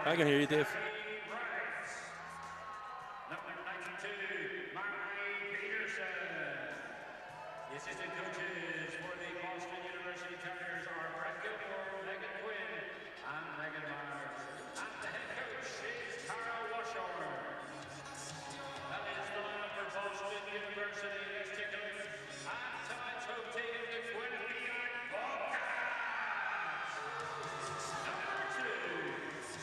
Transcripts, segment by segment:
I can hear you, Dave. Assistant coaches for the Boston University Tigers are Brett Gilmore, Megan Quinn. I'm Megan Myers. I'm the head coach is Tara Washorn. That is the lineup for Boston University. Let's take a look. I'm Todd Tote of the Quinnipiac Bobcats. Number 2,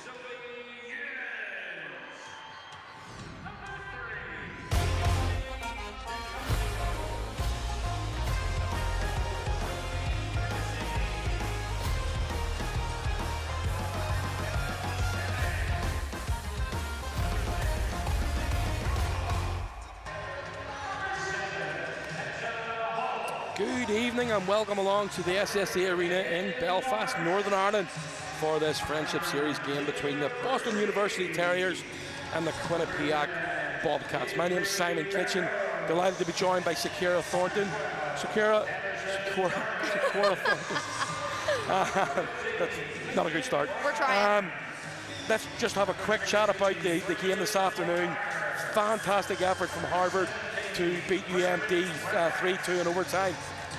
Zoe Eunice. Number 3. Good evening and welcome along to the SSA Arena in Belfast, Northern Ireland for this Friendship Series game between the Boston University Terriers and the Quinnipiac Bobcats. My name is Simon Kitchen, delighted to be joined by Sakura Thornton. Sakura Thornton. That's not a good start. We're trying. Let's just have a quick chat about the game this afternoon. Fantastic effort from Harvard to beat UMD 3-2 in overtime.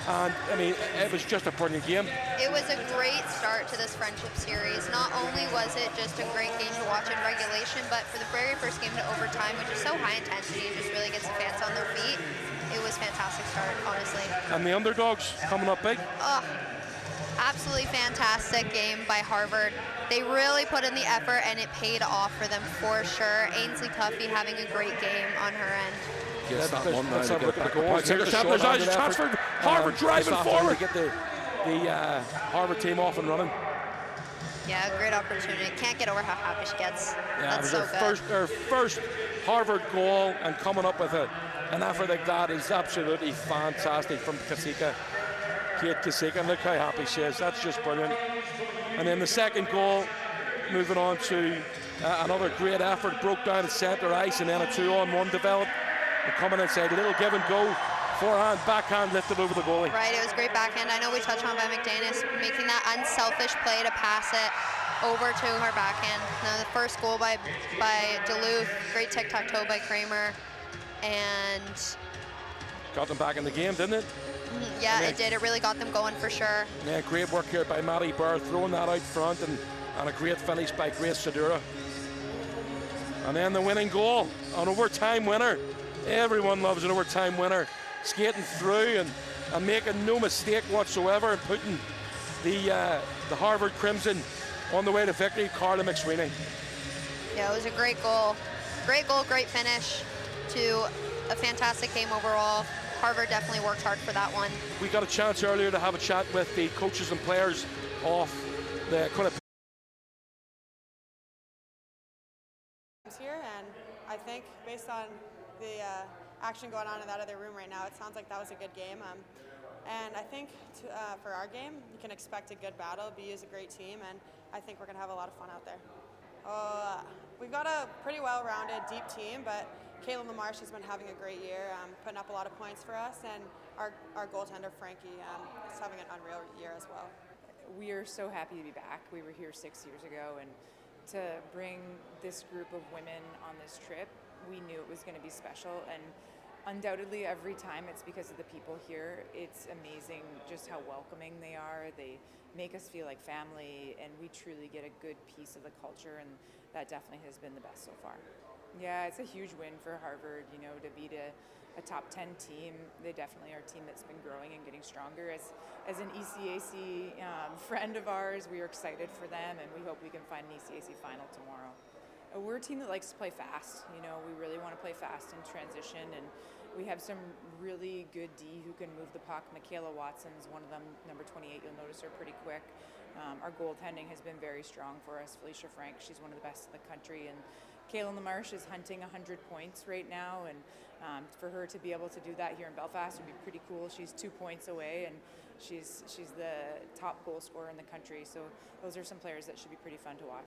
And I mean, it was just a brilliant game. It was a great start to this Friendship Series. Not only was it just a great game to watch in regulation, but for the very first game to overtime, which is so high intensity, just really gets the fans on their feet. It was a fantastic start, honestly. And the underdogs coming up big. Oh, absolutely fantastic game by Harvard. They really put in the effort and it paid off for them for sure. Ainsley Tuffy having a great game on her end. Yes, let's have a look at the goals. There's transferred. Harvard driving forward. Get the Harvard team off and running. Yeah, great opportunity. Can't get over how happy she gets. Yeah, that's so good. Her first Harvard goal, and coming up with an effort like that is absolutely fantastic from Kasika. Kate Kasika, and look how happy she is. That's just brilliant. And then the second goal, moving on to another great effort, broke down at centre ice, and then a 2-on-1 developed. And coming inside, a little give and go, forehand, backhand lifted over the goalie. Right, it was great backhand. I know we touched on by McDanis making that unselfish play to pass it over to her backhand. Now the first goal by Duluth, great tic-tac-toe by Kramer, and got them back in the game, didn't it? Yeah, it did. It really got them going for sure. Yeah, great work here by Maddie Burr, throwing that out front, and a great finish by Grace Sadura. And then the winning goal, an overtime winner. Everyone loves an overtime winner. Skating through and making no mistake whatsoever and putting the Harvard Crimson on the way to victory, Carla McSweeney. Yeah, it was a great goal. Great goal, great finish to a fantastic game overall. Harvard definitely worked hard for that one. We got a chance earlier to have a chat with the coaches and players of the Quinnipiac. Here, and I think based on the action going on in that other room right now, it sounds like that was a good game. And I think for our game, you can expect a good battle. BU is a great team, and I think we're going to have a lot of fun out there. We've got a pretty well-rounded, deep team, but Caitlin LaMarche has been having a great year, putting up a lot of points for us, and our goaltender, Frankie, is having an unreal year as well. we are so happy to be back. We were here 6 years ago, and to bring this group of women on this trip, we knew it was going to be special, and undoubtedly every time it's because of the people here. It's amazing just how welcoming they are. They make us feel like family, and we truly get a good piece of the culture, and that definitely has been the best so far. Yeah, it's a huge win for Harvard, you know, to beat a top 10 team. They definitely are a team that's been growing and getting stronger. As an ECAC friend of ours, we are excited for them, and we hope we can find an ECAC final tomorrow. We're a team that likes to play fast. You know, we really want to play fast in transition, and we have some really good D who can move the puck. Michaela Watson's one of them, number 28. You'll notice her pretty quick. Our goaltending has been very strong for us. Felicia Frank, she's one of the best in the country, and Kaylin LaMarche is hunting 100 points right now, and for her to be able to do that here in Belfast would be pretty cool. She's 2 points away, and she's the top goal scorer in the country. So those are some players that should be pretty fun to watch.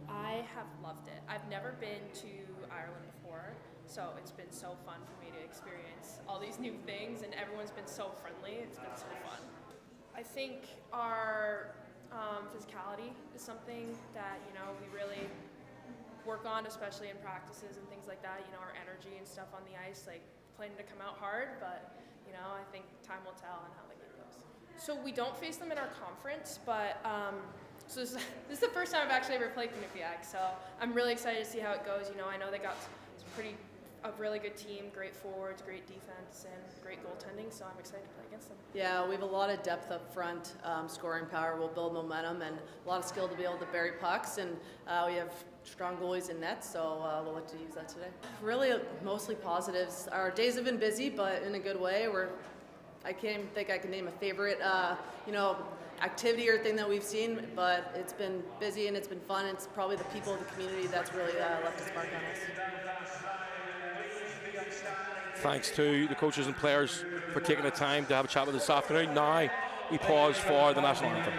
I have loved it. I've never been to Ireland before, so it's been so fun for me to experience all these new things, and everyone's been so friendly. It's been so fun. I think our physicality is something that, you know, we really work on, especially in practices and things like that. You know, our energy and stuff on the ice, like planning to come out hard, but, you know, I think time will tell on how the game goes. So we don't face them in our conference, but so this is the first time I've actually ever played Quinnipiac, so I'm really excited to see how it goes. You know, I know they got a really good team, great forwards, great defense, and great goaltending, so I'm excited to play against them. Yeah, we have a lot of depth up front, scoring power will build momentum, and a lot of skill to be able to bury pucks, and we have strong goalies in net, so we'll look to use that today. Really, mostly positives. Our days have been busy, but in a good way. I can't even think I can name a favorite, you know, activity or thing that we've seen, but it's been busy and it's been fun. It's probably the people of the community that's really left its mark on us. Thanks to the coaches and players for taking the time to have a chat with us this afternoon. Now we pause for the national anthem.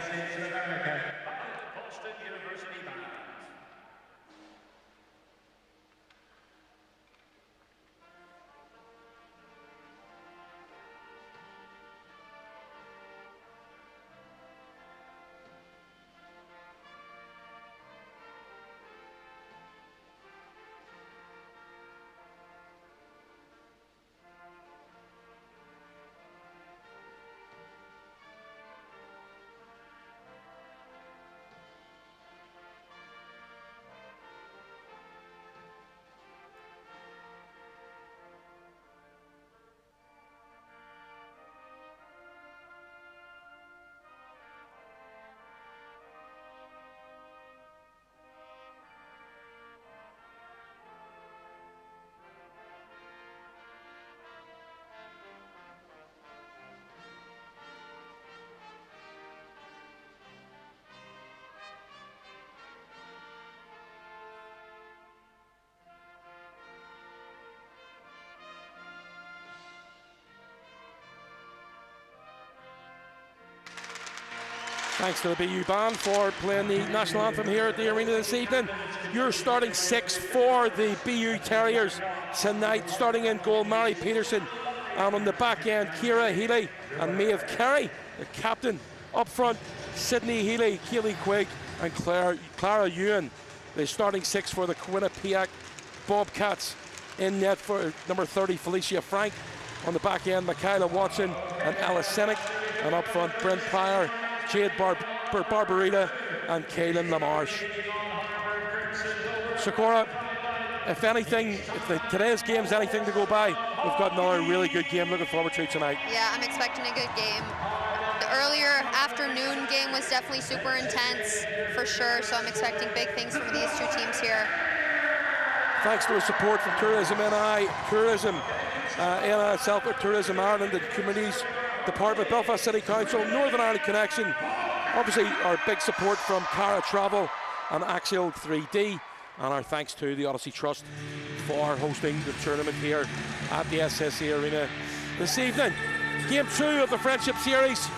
Thanks to the BU band for playing the national anthem here at the arena this evening. Your starting six for the BU Terriers tonight, starting in goal, Mary Peterson, and on the back end, Ciara Healy and Maeve Carey, the captain. Up front, Sydney Healy, Kaylee Quigg, and Clara Ewan, the starting six for the Quinnipiac Bobcats. In net for number 30, Felicia Frank. On the back end, Michaela Watson and Alice Sennick. And up front, Brent Pryor, Jade Barbarita, and Kaylin LaMarche. Sakura, if anything, if today's game's anything to go by, we've got another really good game looking forward to tonight. Yeah, I'm expecting a good game. The earlier afternoon game was definitely super intense, for sure, so I'm expecting big things from these two teams here. Thanks to the support from Tourism NI, Tourism, NSL for Tourism Ireland, and Communities Department, Belfast City Council, Northern Ireland Connection. Obviously, our big support from Cara Travel and Axial 3D, and our thanks to the Odyssey Trust for hosting the tournament here at the SSE Arena this evening. Game 2 of the Friendship Series.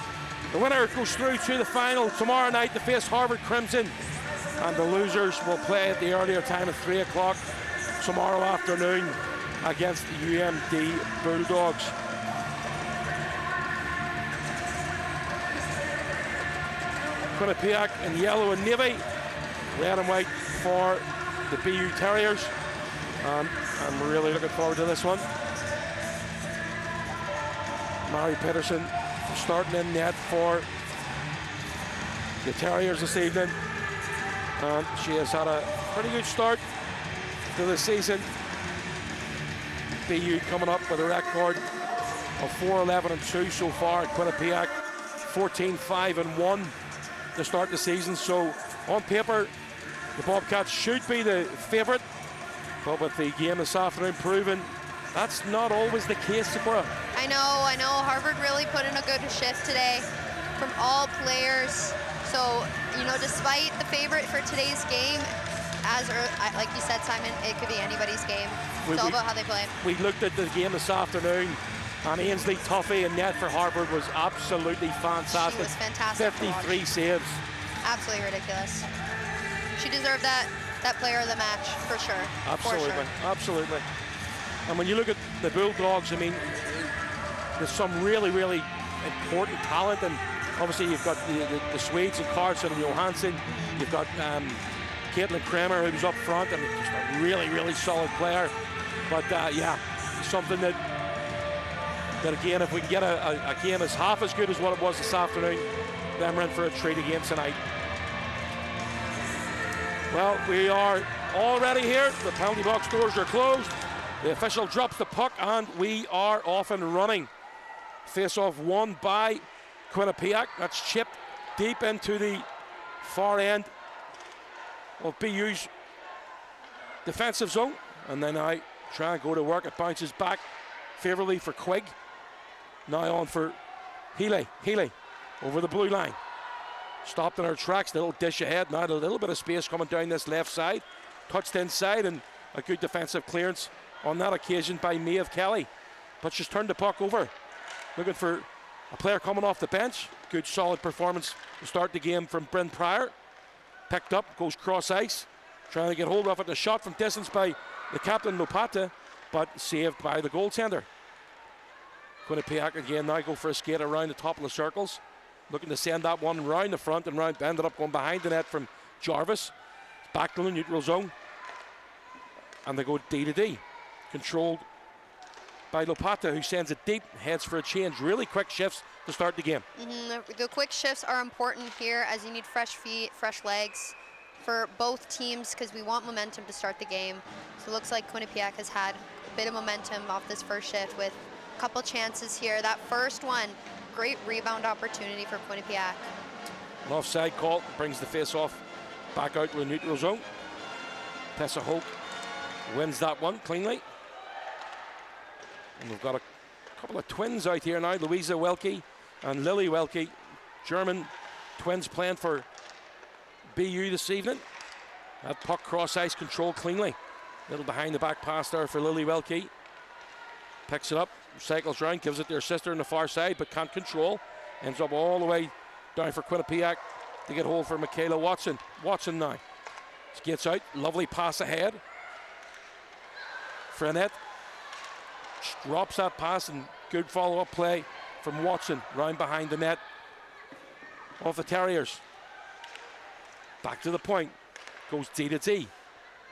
The winner goes through to the final tomorrow night to face Harvard Crimson, and the losers will play at the earlier time of 3 o'clock tomorrow afternoon against the UMD Bulldogs. Quinnipiac in yellow and navy, red and white for the BU Terriers. I'm really looking forward to this one. Mary Peterson starting in net for the Terriers this evening. And she has had a pretty good start to the season. BU coming up with a record of 4-11-2 so far at Quinnipiac, 14-5-1 to start the season. So on paper, the Bobcats should be the favourite, but with the game this afternoon proving that's not always the case, Sakura. I know. Harvard really put in a good shift today from all players. So, you know, despite the favorite for today's game, like you said, Simon, it could be anybody's game. It's all about how they play. We looked at the game this afternoon, and Ainsley Tuffy in net for Harvard was absolutely fantastic. She was fantastic. 53 saves. Absolutely ridiculous. She deserved that player of the match, for sure. Absolutely, for sure. Absolutely. And when you look at the Bulldogs, I mean, there's some really, really important talent, and obviously you've got the Swedes and Carlson and Johansson. You've got Caitlin Kramer, who's up front, and just a really, really solid player. But yeah, something that again, if we can get a game that's half as good as what it was this afternoon, then we're in for a treat again tonight. Well, we are already here. The penalty box doors are closed. The official drops the puck, and we are off and running. Face-off won by Quinnipiac. That's chipped deep into the far end of BU's defensive zone. And then I try and go to work. It bounces back favourably for Quigg. Now on for Healy. Healy over the blue line. Stopped in her tracks, little dish ahead. Now a little bit of space coming down this left side. Touched inside, and a good defensive clearance on that occasion by Maeve Kelly. But she's turned the puck over. Looking for a player coming off the bench. Good solid performance to start the game from Bryn Pryor. Picked up, goes cross ice. Trying to get hold of it. A shot from distance by the captain Lopata, but saved by the goaltender. Quinnipiac again now go for a skate around the top of the circles. Looking to send that one round the front and round. Ended up going behind the net from Jarvis. Back to the neutral zone. And they go D to D. Controlled by Lopata, who sends it deep, heads for a change. Really quick shifts to start the game. The quick shifts are important here, as you need fresh feet, fresh legs for both teams, because we want momentum to start the game. So it looks like Quinnipiac has had a bit of momentum off this first shift with a couple chances here. That first one, great rebound opportunity for Quinnipiac. An offside call brings the face-off back out to the neutral zone. Tessa Hope wins that one cleanly. And we've got a couple of twins out here now, Louisa Welke and Lily Welke, German twins playing for BU this evening. That puck cross ice controlled cleanly. Little behind the back pass there for Lily Welke. Picks it up, cycles round, gives it to her sister on the far side, but can't control. Ends up all the way down for Quinnipiac to get hold for Michaela Watson. Watson now skates out, lovely pass ahead. Frenette drops that pass, and good follow-up play from Watson round behind the net of the Terriers. Back to the point, goes D to D.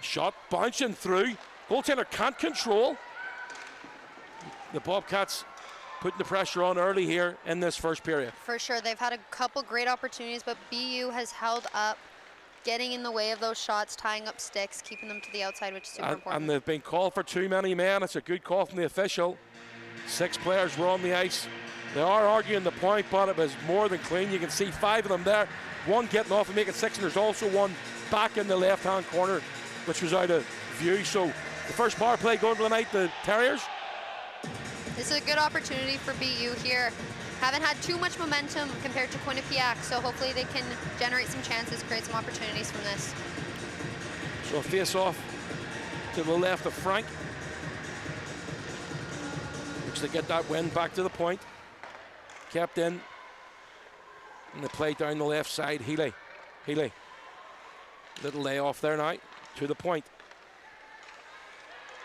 Shot bouncing through, goaltender can't control. The Bobcats putting the pressure on early here in this first period. For sure, they've had a couple great opportunities, but BU has held up, getting in the way of those shots, tying up sticks, keeping them to the outside, which is super important. And they've been called for too many men. It's a good call from the official. 6 players were on the ice. They are arguing the point, but it was more than clean. You can see 5 of them there. One getting off and making 6, and there's also one back in the left-hand corner, which was out of view. So the first power play going to the night, the Terriers. This is a good opportunity for BU here. Haven't had too much momentum compared to Quinnipiac, so hopefully they can generate some chances, create some opportunities from this. So a face-off to the left of Frank. Looks to get that win back to the point. Kept in. And the play down the left side, Healy. Healy. Little layoff there now, to the point.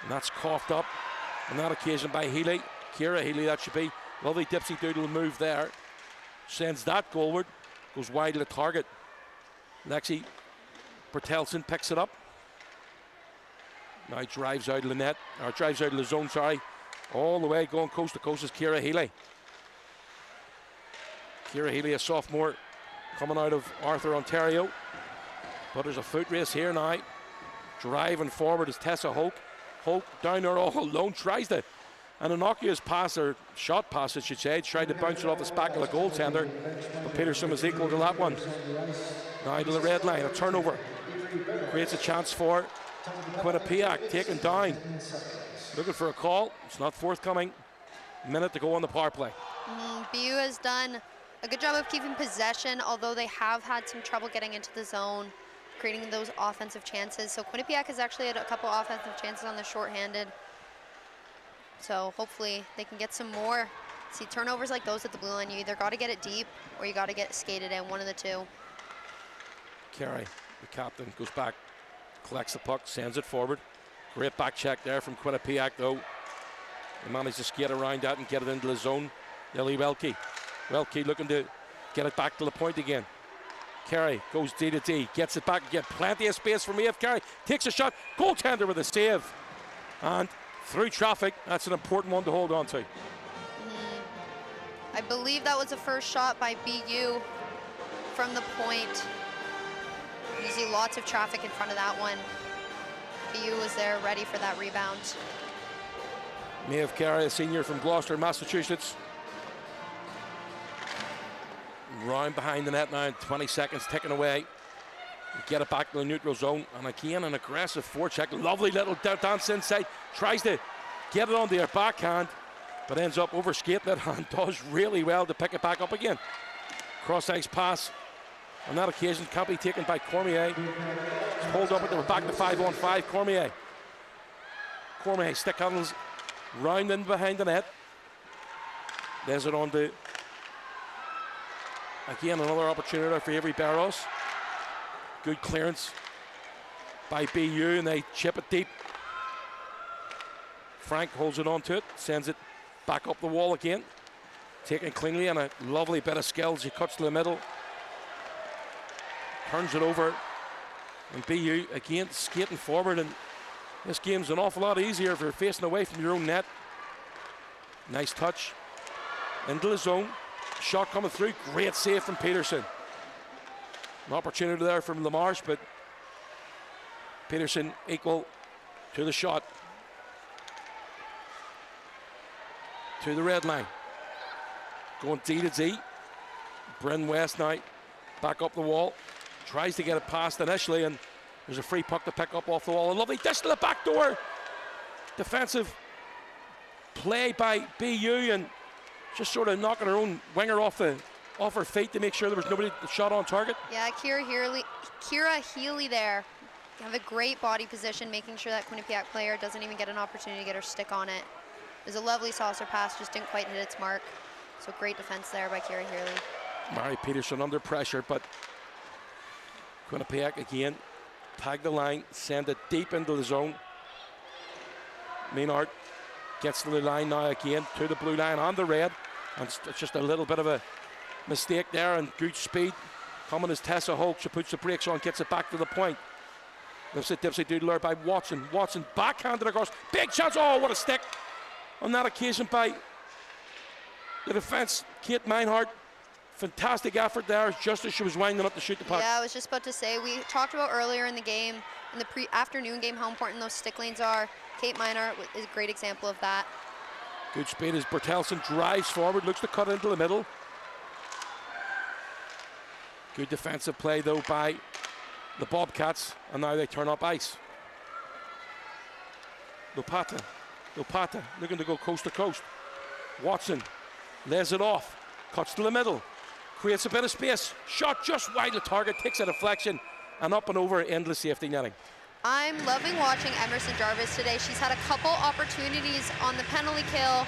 And that's coughed up on that occasion by Healy. Kira Healy, that should be. Lovely dipsy doodle move there. Sends that goalward. Goes wide of the target. Lexi Bertelsen picks it up. Now drives out of the net, or drives out of the zone, sorry. All the way going coast to coast is Ciara Healy. Ciara Healy, a sophomore, coming out of Arthur, Ontario. But there's a foot race here now. Driving forward is Tessa Hoke. Hoke down there all alone, tries to, an innocuous pass, or shot pass, I should say, tried to bounce it off the back of the goaltender, but Peterson was equal to that one. Now to the red line, a turnover. Creates a chance for Quinnipiac, taken down. Looking for a call, it's not forthcoming. Minute to go on the power play. BU has done a good job of keeping possession, although they have had some trouble getting into the zone, creating those offensive chances. So Quinnipiac has actually had a couple offensive chances on the shorthanded. So hopefully they can get some more. See, turnovers like those at the blue line, you either got to get it deep or you got to get skated in, one of the two. Carey, the captain, goes back, collects the puck, sends it forward. Great back check there from Quinnipiac, though. They managed to skate around that and get it into the zone. Lily Welke. Welke looking to get it back to the point again. Carey goes D to D, gets it back, get plenty of space for Maeve Carey. Takes a shot, goaltender with a save. And through traffic, that's an important one to hold on to. I believe that was the first shot by BU from the point. You see lots of traffic in front of that one. BU was there ready for that rebound. Maeve Carey, a senior from Gloucester, Massachusetts. Round behind the net now, 20 seconds ticking away. Get it back to the neutral zone, and again an aggressive forecheck. Lovely little dance inside. Tries to get it onto her backhand, but ends up overskating it and does really well to pick it back up again. Cross ice pass on that occasion can't be taken by Cormier. It's pulled up at the back to 5-on-5. Cormier stick handles round in behind the net. There's it on to, again, another opportunity for Avery Barros. Good clearance by BU, and they chip it deep. Frank holds it onto it, sends it back up the wall again. Taken cleanly, and a lovely bit of skills. He cuts to the middle, turns it over, and BU again skating forward. And this game's an awful lot easier if you're facing away from your own net. Nice touch into the zone. Shot coming through, great save from Peterson. An opportunity there from LaMarche, but Peterson equal to the shot. To the red line. Going D to D. Bryn West now back up the wall. Tries to get it past initially, and there's a free puck to pick up off the wall. A lovely dish to the back door. Defensive play by BU, and just sort of knocking her own winger off her feet to make sure there was nobody shot on target. Yeah, Ciara Healy there. Have a great body position, making sure that Quinnipiac player doesn't even get an opportunity to get her stick on it. It was a lovely saucer pass, just didn't quite hit its mark. So great defense there by Ciara Healy. Mary Peterson under pressure, but Quinnipiac again tag the line, send it deep into the zone. Maynard gets to the line now again, to the blue line on the red, and it's just a little bit of a mistake there, and good speed coming as Tessa Hoke. She puts the brakes on, gets it back to the point. Lifts it, dipsy doodler by Watson. Watson backhanded across, big chance. Oh, what a stick on that occasion by the defense, Kate Meinhardt. Fantastic effort there, just as she was winding up to shoot the puck. Yeah, I was just about to say, we talked about earlier in the game, in the afternoon game, how important those stick lanes are. Kate Meinhardt is a great example of that. Good speed as Bertelsen drives forward, looks to cut into the middle. Good defensive play though by the Bobcats, and now they turn up ice. Lopata looking to go coast to coast. Watson lays it off, cuts to the middle, creates a bit of space, shot just wide of target, takes a deflection, and up and over into the safety netting. I'm loving watching Emerson Jarvis today. She's had a couple opportunities on the penalty kill,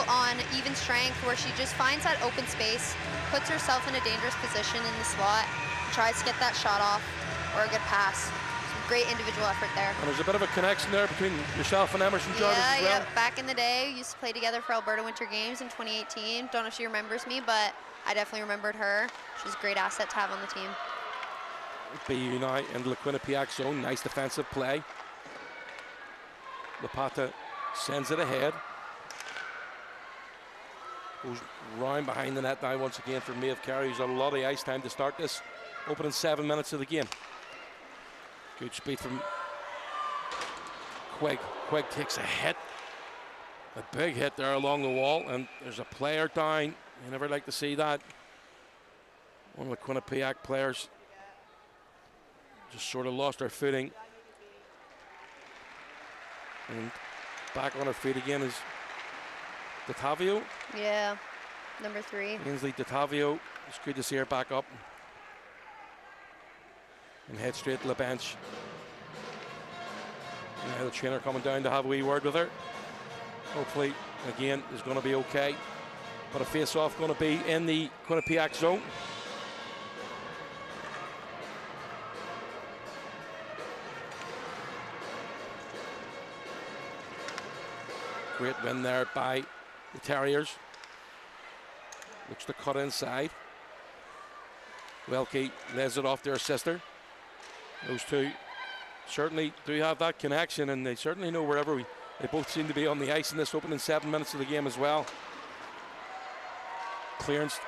on even strength, where she just finds that open space, puts herself in a dangerous position in the slot, tries to get that shot off or a good pass. great individual effort there. And there's a bit of a connection there between yourself and Emerson Jarvis as well. Yeah, back in the day, we used to play together for Alberta Winter Games in 2018. Don't know if she remembers me, but I definitely remembered her. She's a great asset to have on the team. BU now into the Quinnipiac zone. Nice defensive play. Lapata sends it ahead. Goes round behind the net now once again for Maeve Carey, who's a lot of ice time to start this opening 7 minutes of the game. Good speed from Quigg. Quigg takes a hit. A big hit there along the wall, and there's a player down. You never like to see that. One of the Quinnipiac players just sort of lost her footing. And back on her feet again is Datavio. Yeah, number 3. Ainsley Datavio. It's good to see her back up. And head straight to the bench. Now the trainer coming down to have a wee word with her. Hopefully, again, is going to be okay. But a face-off going to be in the Quinnipiac zone. Great win there by the Terriers. Looks to cut inside. Welke lays it off to her sister. Those two certainly do have that connection, and they certainly know wherever they both seem to be on the ice in this opening 7 minutes of the game as well. Clearance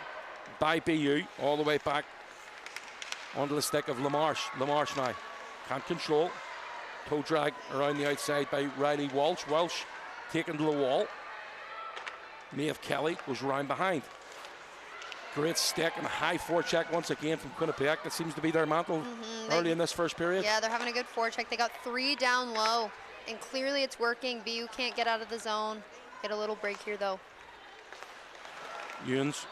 by BU all the way back onto the stick of LaMarche. LaMarche now can't control. Toe drag around the outside by Riley Walsh. Walsh taken to the wall. Maeve Kelly goes round behind. Great stick and a high forecheck once again from Quinnipiac. That seems to be their mantle early in this first period. Yeah, they're having a good forecheck. They got 3 down low, and clearly it's working. BU can't get out of the zone. Get a little break here, though. Ewens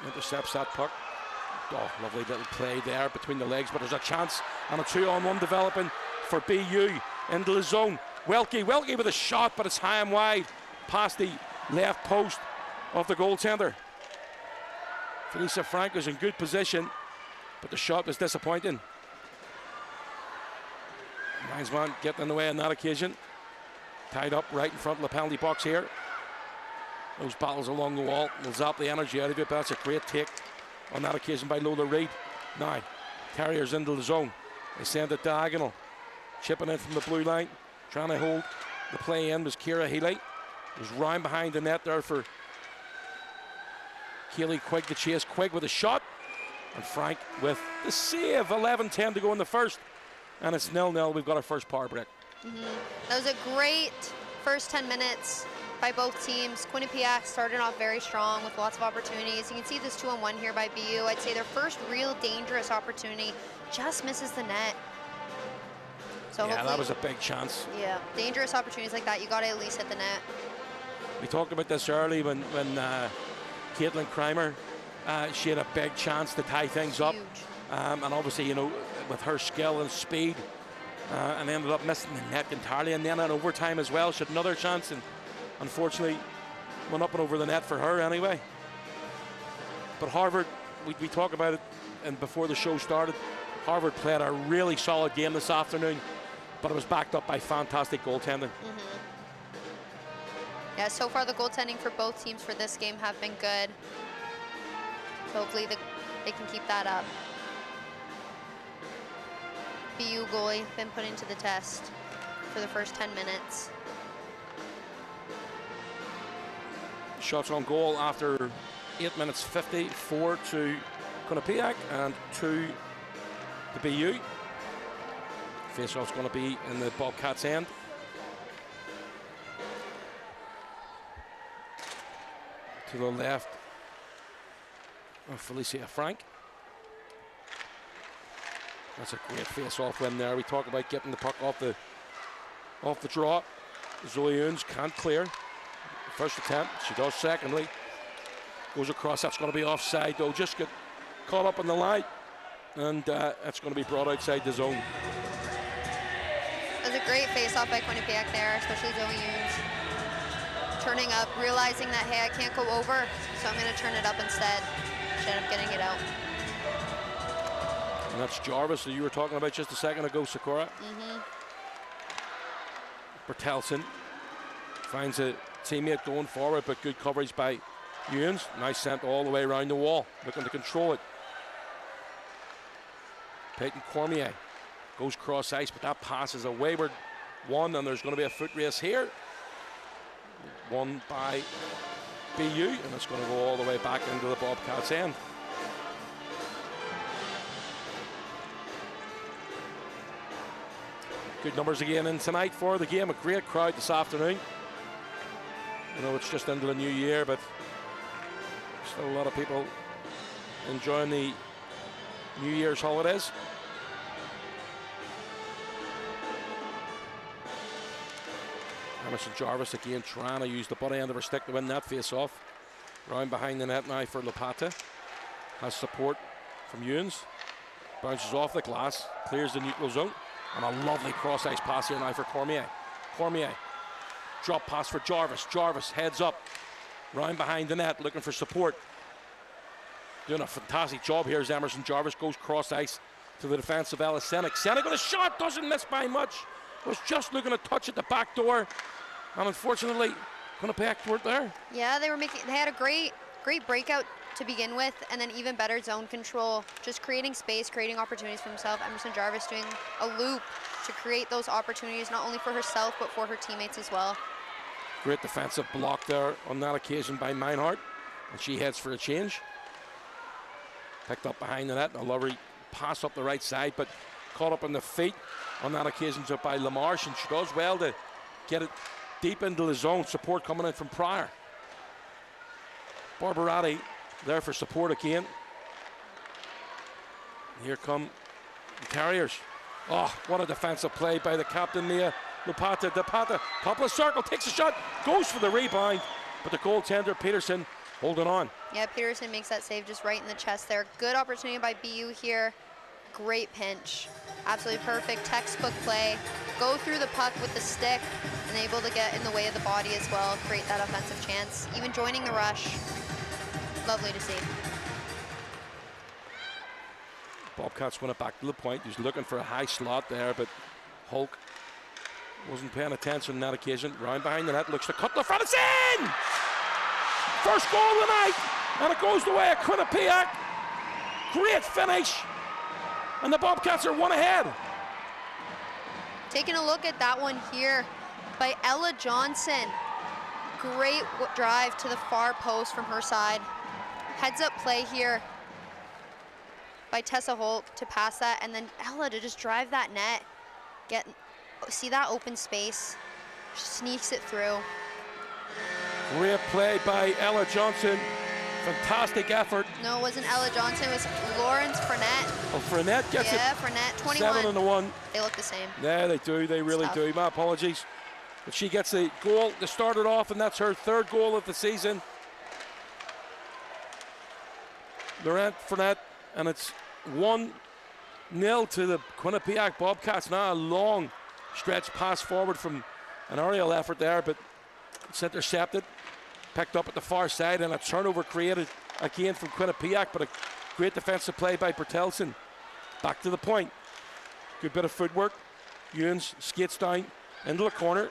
intercepts that puck. Oh, lovely little play there between the legs, but there's a chance and a 2-on-1 developing for BU into the zone. Welke with a shot, but it's high and wide past the left post of the goaltender. Felicia Frank was in good position, but the shot was disappointing. Linesman getting in the way on that occasion. Tied up right in front of the penalty box here. Those battles along the wall will zap the energy out of it, but that's a great take on that occasion by Lola Reid. Now, Terriers into the zone. They send it diagonal. Chipping in from the blue line. Trying to hold the play in was Ciara Healy. Was round behind the net there for Kaylee Quigg to chase. Quigg with a shot, and Frank with the save. 11-10 to go in the first, and it's 0-0. We've got our first power break. That was a great first 10 minutes by both teams. Quinnipiac started off very strong with lots of opportunities. You can see this 2-on-1 here by BU. I'd say their first real dangerous opportunity just misses the net. So yeah, that was a big chance. Yeah, dangerous opportunities like that, you got to at least hit the net. We talked about this early when Caitlin Crimer, she had a big chance to tie things up. And obviously, you know, with her skill and speed, and ended up missing the net entirely. And then in overtime as well, she had another chance, and unfortunately went up and over the net for her anyway. But Harvard, we talked about it, and before the show started, Harvard played a really solid game this afternoon, but it was backed up by fantastic goaltending. Yeah, so far the goaltending for both teams for this game have been good. So hopefully they can keep that up. BU goalie been put into the test for the first 10 minutes. Shots on goal after 8 minutes 50, 4 to Quinnipiac and 2 to BU. Face-off's going to be in the Bobcats' end. To the left of Felicia Frank. That's a great face-off win there. We talk about getting the puck off the draw. Zoe Ewens can't clear. First attempt, she does secondly. Goes across, that's going to be offside though. Just get caught up on the line, and that's going to be brought outside the zone. It was a great face-off by Quinnipiac there, especially Zoe Ewens. Turning up, realizing that, hey, I can't go over, so I'm going to turn it up instead. She ended up getting it out. And And that's Jarvis, who you were talking about just a second ago, Sakura. Bertelsen finds a teammate going forward, but good coverage by Ewens. Nice sent all the way around the wall, looking to control it. Peyton Cormier goes cross ice, but that pass is a wayward one, and there's going to be a foot race here. Won by BU, and it's going to go all the way back into the Bobcats' end. Good numbers again in tonight for the game. A great crowd this afternoon. I know it's just into the new year, but still a lot of people enjoying the New Year's holidays. Emerson Jarvis again trying to use the butt end of her stick to win that face-off. Round behind the net now for Lopata. Has support from Ewens. Bounces off the glass, clears the neutral zone. And a lovely cross-ice pass here now for Cormier. Cormier, drop pass for Jarvis. Jarvis heads up, round behind the net, looking for support. Doing a fantastic job here as Emerson Jarvis goes cross-ice to the defense of Ellis Senek. Senek with a shot, doesn't miss by much. Was just looking to touch at the back door. And unfortunately, Quinnipiac weren't there. Yeah, they had a great breakout to begin with, and then even better zone control, just creating space, creating opportunities for himself. Emerson Jarvis doing a loop to create those opportunities, not only for herself, but for her teammates as well. Great defensive block there on that occasion by Meinhardt, and she heads for a change. Picked up behind the net, a lovely pass up the right side, but caught up on the feet on that occasion by Lamarche, and she does well to get it deep into the zone. Support coming in from Pryor. Barbarati there for support again. Here come the Carriers. Oh, what a defensive play by the captain, Leah Lopata. Depata, top of the circle, takes a shot, goes for the rebound, but the goaltender, Peterson, holding on. Yeah, Peterson makes that save just right in the chest there. Good opportunity by BU here. Great pinch. Absolutely perfect textbook play. Go through the puck with the stick and able to get in the way of the body as well. Create that offensive chance. Even joining the rush. Lovely to see. Bobcats win it back to the point. He's looking for a high slot there, but Hulk wasn't paying attention on that occasion. Round behind the net, looks to cut the front. It's in! First goal of the night, and it goes the way of Quinnipiac. Great finish, and the Bobcats are one ahead. Taking a look at that one here by Ella Johnson. Great drive to the far post from her side. Heads up play here by Tessa Hulk to pass that, and then Ella to just drive that net. See that open space, sneaks it through. Great play by Ella Johnson. Fantastic effort. No, it wasn't Ella Johnson, it was Lawrence Fournette. Oh, Fournette gets it. Yeah, Fournette, 21. 7-1. They look the same. Yeah, they do, they really do. My apologies. But she gets the goal to start it off, and that's her third goal of the season. Laurent Fournette, and it's 1-0 to the Quinnipiac Bobcats. Now a long stretch pass forward from an aerial effort there, but it's intercepted, picked up at the far side, and a turnover created again from Quinnipiac, but a great defensive play by Bertelsen. Back to the point. Good bit of footwork. Ewens skates down into the corner.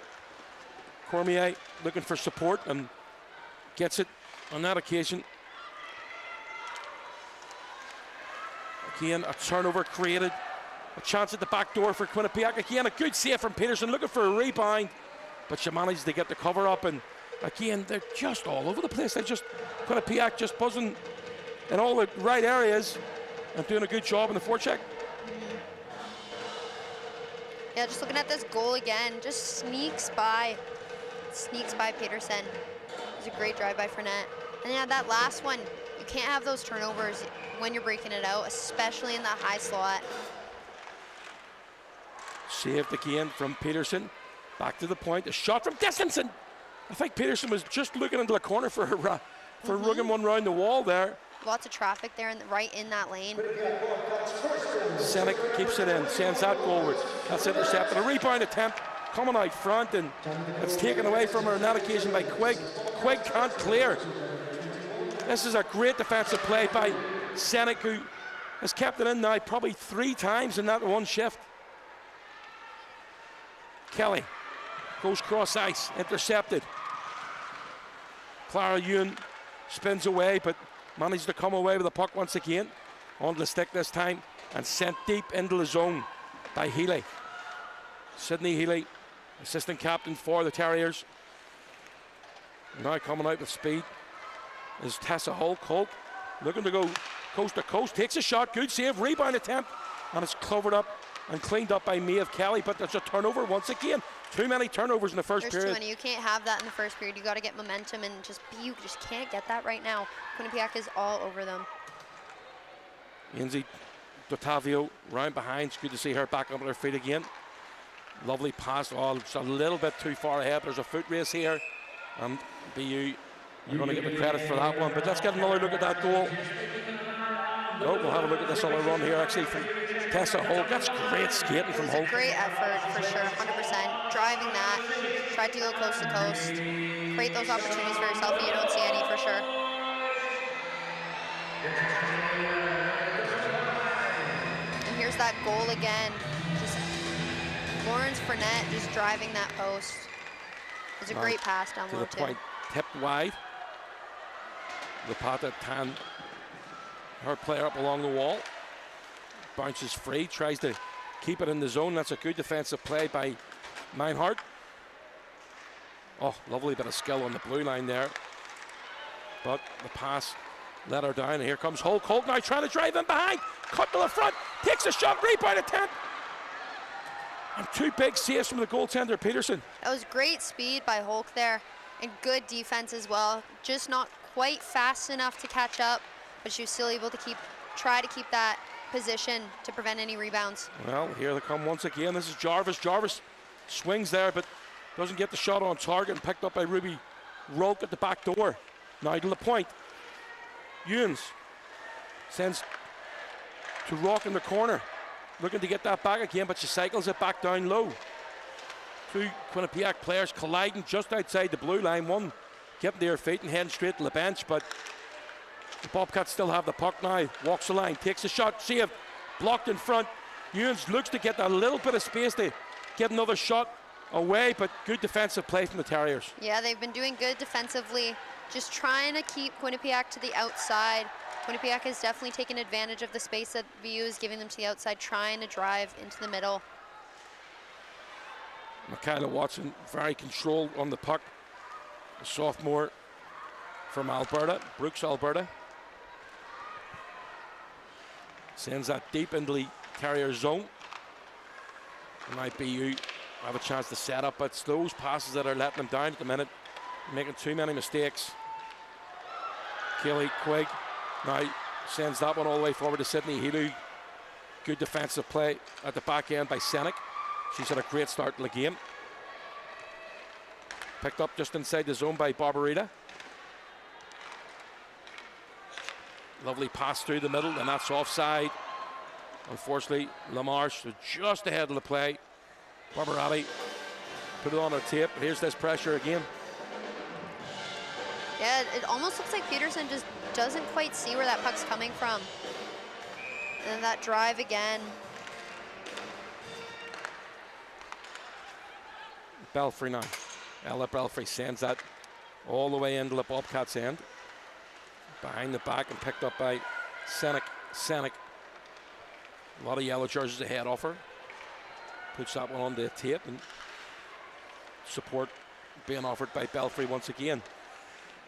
Cormier looking for support and gets it on that occasion. Again, a turnover created. A chance at the back door for Quinnipiac. Again, a good save from Peterson, looking for a rebound, but she managed to get the cover up, and again, they're just all over the place. Quinnipiac just buzzing in all the right areas and doing a good job in the forecheck. Yeah, just looking at this goal again, just sneaks by Peterson. It was a great drive by Fournette. And yeah, that last one, you can't have those turnovers when you're breaking it out, especially in that high slot. Saved again from Peterson. Back to the point, a shot from distance, and I think Peterson was just looking into the corner for rugging one round the wall there. Lots of traffic there, right in that lane. Senek keeps it in, sends that goalward. That's intercepted. A rebound attempt coming out front, and it's taken away from her on that occasion by Quigg. Quigg can't clear. This is a great defensive play by Senek, who has kept it in now probably 3 times in that one shift. Kelly goes cross ice, intercepted. Clara Ewan spins away, but managed to come away with the puck once again. On the stick this time, and sent deep into the zone by Healy. Sydney Healy, assistant captain for the Terriers. Now coming out with speed is Tessa Hulk. Hulk looking to go coast to coast, takes a shot, good save, rebound attempt, and it's covered up and cleaned up by Maeve Kelly, but there's a turnover once again. Too many turnovers in the first period. There's too many. You can't have that in the first period. You got to get momentum, and you just can't get that right now. Quinnipiac is all over them. Lindsay Dottavio round behind. It's good to see her back up on her feet again. Lovely pass. Oh, it's a little bit too far ahead. There's a foot race here. And BU, you're going to get the credit for that one. But let's get another look at that goal. Oh, we'll have a look at this other run here actually from Tessa Holt. That's great skating from Holt. Great effort for sure, 100%. Driving that, tried to go coast to coast. Create those opportunities for yourself, and you don't see any for sure. And here's that goal again. Just Lawrence Fournette just driving that post. It's a great pass down low to the point, tipped wide. Lapata Tan, her player up along the wall. Bounces free, tries to keep it in the zone. That's a good defensive play by Meinhardt. Oh, lovely bit of skill on the blue line there. But the pass let her down. And here comes Hulk. Hulk now trying to drive in behind. Cut to the front, takes a shot, rebound attempt. And 2 big saves from the goaltender, Peterson. That was great speed by Hulk there, and good defense as well. Just not quite fast enough to catch up, but she was still able to try to keep that position to prevent any rebounds. Well, here they come once again. This is Jarvis. Jarvis swings there, but doesn't get the shot on target, and picked up by Ruby Rolk at the back door. Now to the point. Ewens sends to Rock in the corner. Looking to get that back again, but she cycles it back down low. 2 Quinnipiac players colliding just outside the blue line. One getting to her feet and heading straight to the bench, but the Bobcats still have the puck now. Walks the line, takes a shot, saved, blocked in front. Ewens looks to get a little bit of space to get another shot away, but good defensive play from the Terriers. Yeah, they've been doing good defensively, just trying to keep Quinnipiac to the outside. Quinnipiac has definitely taken advantage of the space that VU is giving them to the outside, trying to drive into the middle. Michaela Watson, very controlled on the puck. A sophomore from Alberta, Brooks, Alberta. Sends that deep into the Terrier zone. And now BU have a chance to set up, but it's those passes that are letting them down at the minute, making too many mistakes. Kaylee Quigg now sends that one all the way forward to Sydney Healy. Good defensive play at the back end by Senek. She's had a great start to the game. Picked up just inside the zone by Barbarita. Lovely pass through the middle, and that's offside. Unfortunately, Lamarche was just ahead of the play. Barbarati put it on her tape, but here's this pressure again. Yeah, it almost looks like Peterson just doesn't quite see where that puck's coming from. And that drive again. Belfry now. Ella Belfry sends that all the way into the Bobcats' end. Behind the back and picked up by Senek. Senek. A lot of yellow jerseys ahead of her. Puts that one on the tape, and support being offered by Belfry once again.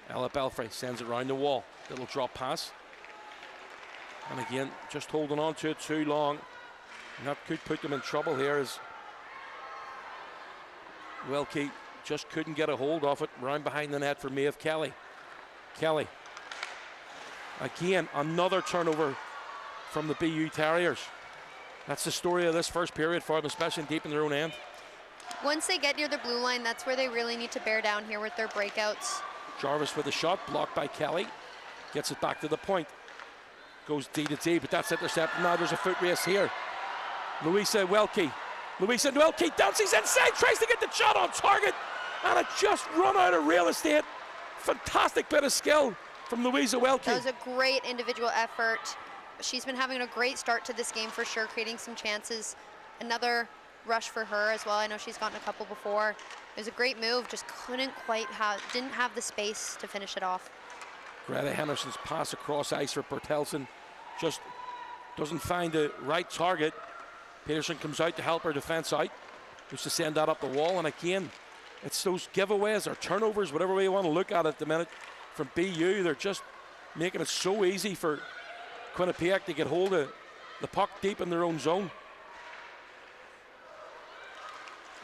Ella Belfry sends it around the wall. Little drop pass. And again, just holding on to it too long. And that could put them in trouble here as Wilkie just couldn't get a hold of it. Round behind the net for Maeve Kelly. Kelly. Again, another turnover from the BU Terriers. That's the story of this first period for them, especially deep in their own end. Once they get near the blue line, that's where they really need to bear down here with their breakouts. Jarvis with a shot, blocked by Kelly. Gets it back to the point. Goes D to D, but that's intercepted. Now there's a foot race here. Louisa Welke. Louisa Welke dances inside, tries to get the shot on target, and it just run out of real estate. Fantastic bit of skill from Louisa Welke. That was a great individual effort. she's been having a great start to this game for sure, creating some chances. Another rush for her as well. I know she's gotten a couple before. It was a great move, just didn't have the space to finish it off. Greta Henderson's pass across ice for Bertelsen just doesn't find the right target. Peterson comes out to help her defense out, just to send that up the wall. And again, it's those giveaways or turnovers, whatever way you want to look at it at the minute, from BU. They're just making it so easy for Quinnipiac to get hold of the puck deep in their own zone.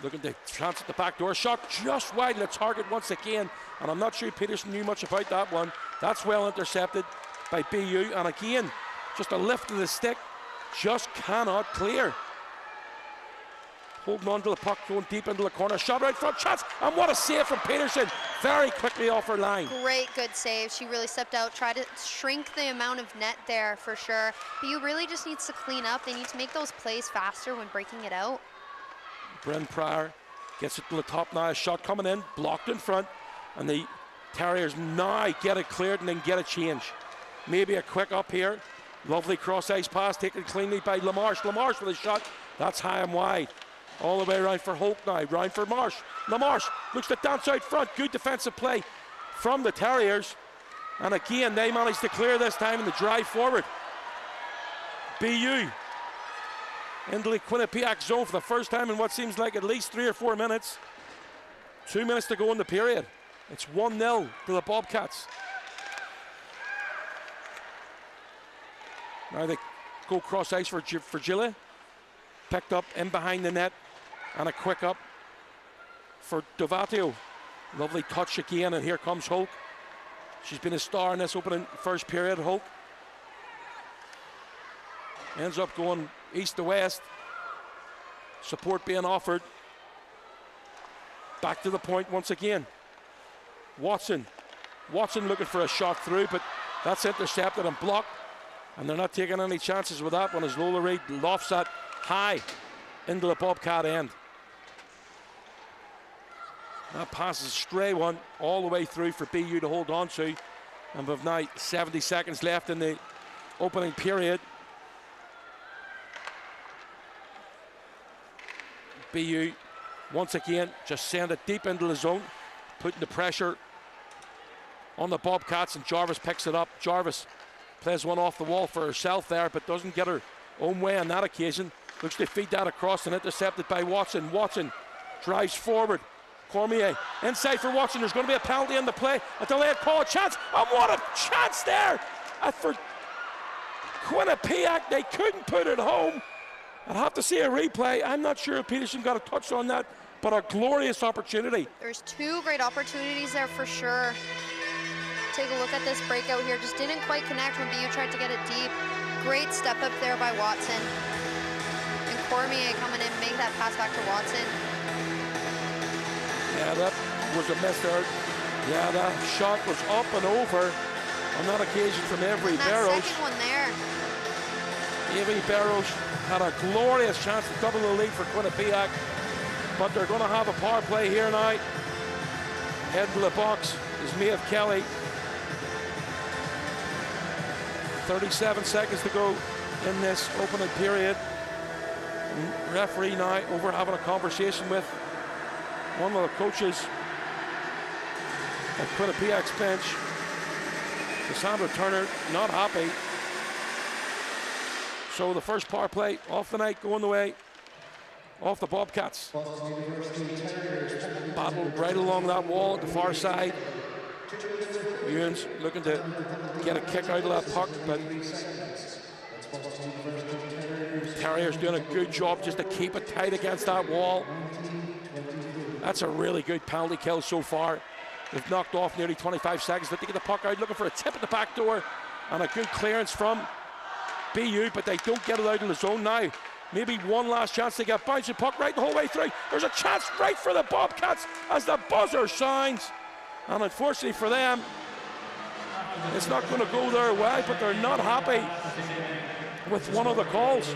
Looking to chance at the back door. Shot just wide of the target once again. And I'm not sure Peterson knew much about that one. That's well intercepted by BU. And again, just a lift of the stick. Just cannot clear. Holding on to the puck, going deep into the corner. Shot right front, chance. And what a save from Peterson. Very quickly off her line. Great, good save. She really stepped out, tried to shrink the amount of net there for sure. BU really just needs to clean up. They need to make those plays faster when breaking it out. Bryn Pryor gets it to the top now. A shot coming in, blocked in front. And the Terriers now get it cleared and then get a change. Maybe a quick up here. Lovely cross-ice pass taken cleanly by LaMarche. LaMarche with a shot. That's high and wide. All the way around for Hope now. Round for Marsh. LaMarche looks to dance out front. Good defensive play from the Terriers. And again, they managed to clear this time in the drive forward. BU into the Quinnipiac zone for the first time in what seems like at least 3 or 4 minutes. 2 minutes to go in the period. It's 1-0 to the Bobcats. Now they go cross ice for Gilla. Picked up in behind the net. And a quick up for Dovatio. Lovely touch again, and here comes Hoke. She's been a star in this opening first period, Hoke. Ends up going east to west. Support being offered. Back to the point once again. Watson looking for a shot through, but that's intercepted and blocked. And they're not taking any chances with that one as Lola Reid lofts that high into the Bobcat end. That pass is a stray one all the way through for BU to hold on to. And we've now 70 seconds left in the opening period. BU once again just send it deep into the zone, putting the pressure on the Bobcats, and Jarvis picks it up. Jarvis plays one off the wall for herself there, but doesn't get her own way on that occasion. Looks to feed that across and intercepted by Watson. Watson drives forward. Cormier inside for Watson. There's going to be a penalty in the play. A delayed call, a chance. And what a chance there! For Quinnipiac, they couldn't put it home. I'd have to see a replay. I'm not sure if Peterson got a touch on that, but a glorious opportunity. There's 2 great opportunities there for sure. Take a look at this breakout here. Just didn't quite connect when BU tried to get it deep. Great step up there by Watson. And Cormier coming in, make that pass back to Watson. Yeah, that was a miss there. Yeah, that shot was up and over on that occasion from Avery Barrows. Second one there. Avery Barrows had a glorious chance to double the lead for Quinnipiac, but they're going to have a power play here now. Heading to the box is Maeve Kelly. 37 seconds to go in this opening period. And referee now over having a conversation with one of the coaches at Quinnipiac's bench. Cassandra Turner not happy. So the first power play off the night going the way off the Bobcats. Battle right along that wall at the far side. Ewan's looking to get a kick out of that puck, but Terrier's doing a good job just to keep it tight against that wall. That's a really good penalty kill so far. They've knocked off nearly 25 seconds. They get the puck out, looking for a tip at the back door, and a good clearance from BU, but they don't get it out of the zone now. Maybe one last chance to get bouncing puck right the whole way through. There's a chance right for the Bobcats as the buzzer sounds. And unfortunately for them, it's not going to go their way, but they're not happy with one of the calls.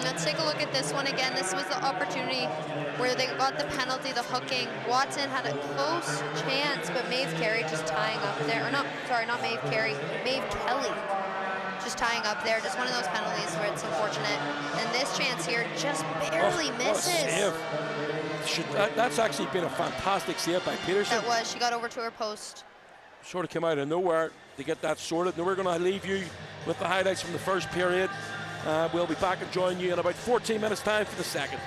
Let's take a look at this one again. This was the opportunity where they got the penalty, the hooking. Watson had a close chance, but Maeve Carey just tying up there. Or not, sorry, not Maeve Carey, Maeve Kelly. just tying up there. Just one of those penalties where it's unfortunate. And this chance here just barely misses. That's actually been a fantastic save by Peterson. That was. She got over to her post. Sort of came out of nowhere to get that sorted. Now we're going to leave you with the highlights from the first period. We'll be back and join you in about 14 minutes time for the second.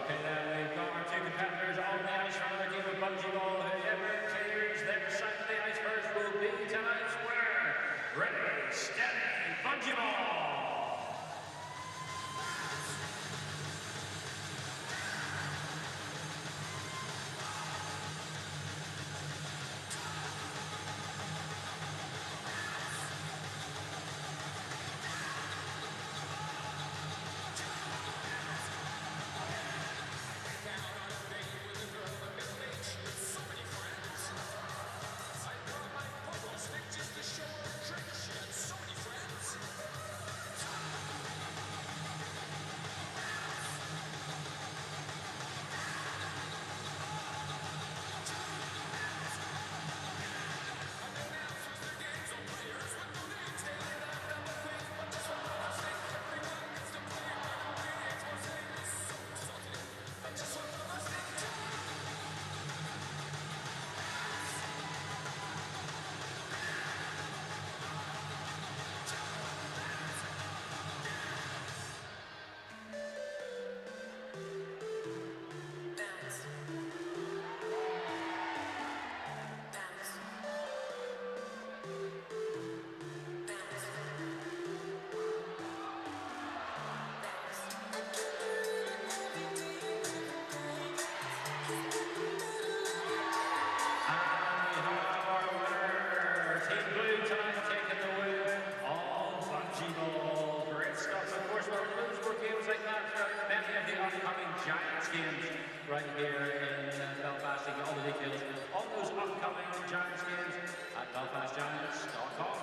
Okay, now we've got our two competitors on the ice from the game of bungee ball. Whoever clears their side of the ice first will be tonight's winner. Ready, steady, bungee ball! Right here in Belfast, you get all the details on those upcoming Giants games at belfastgiants.com.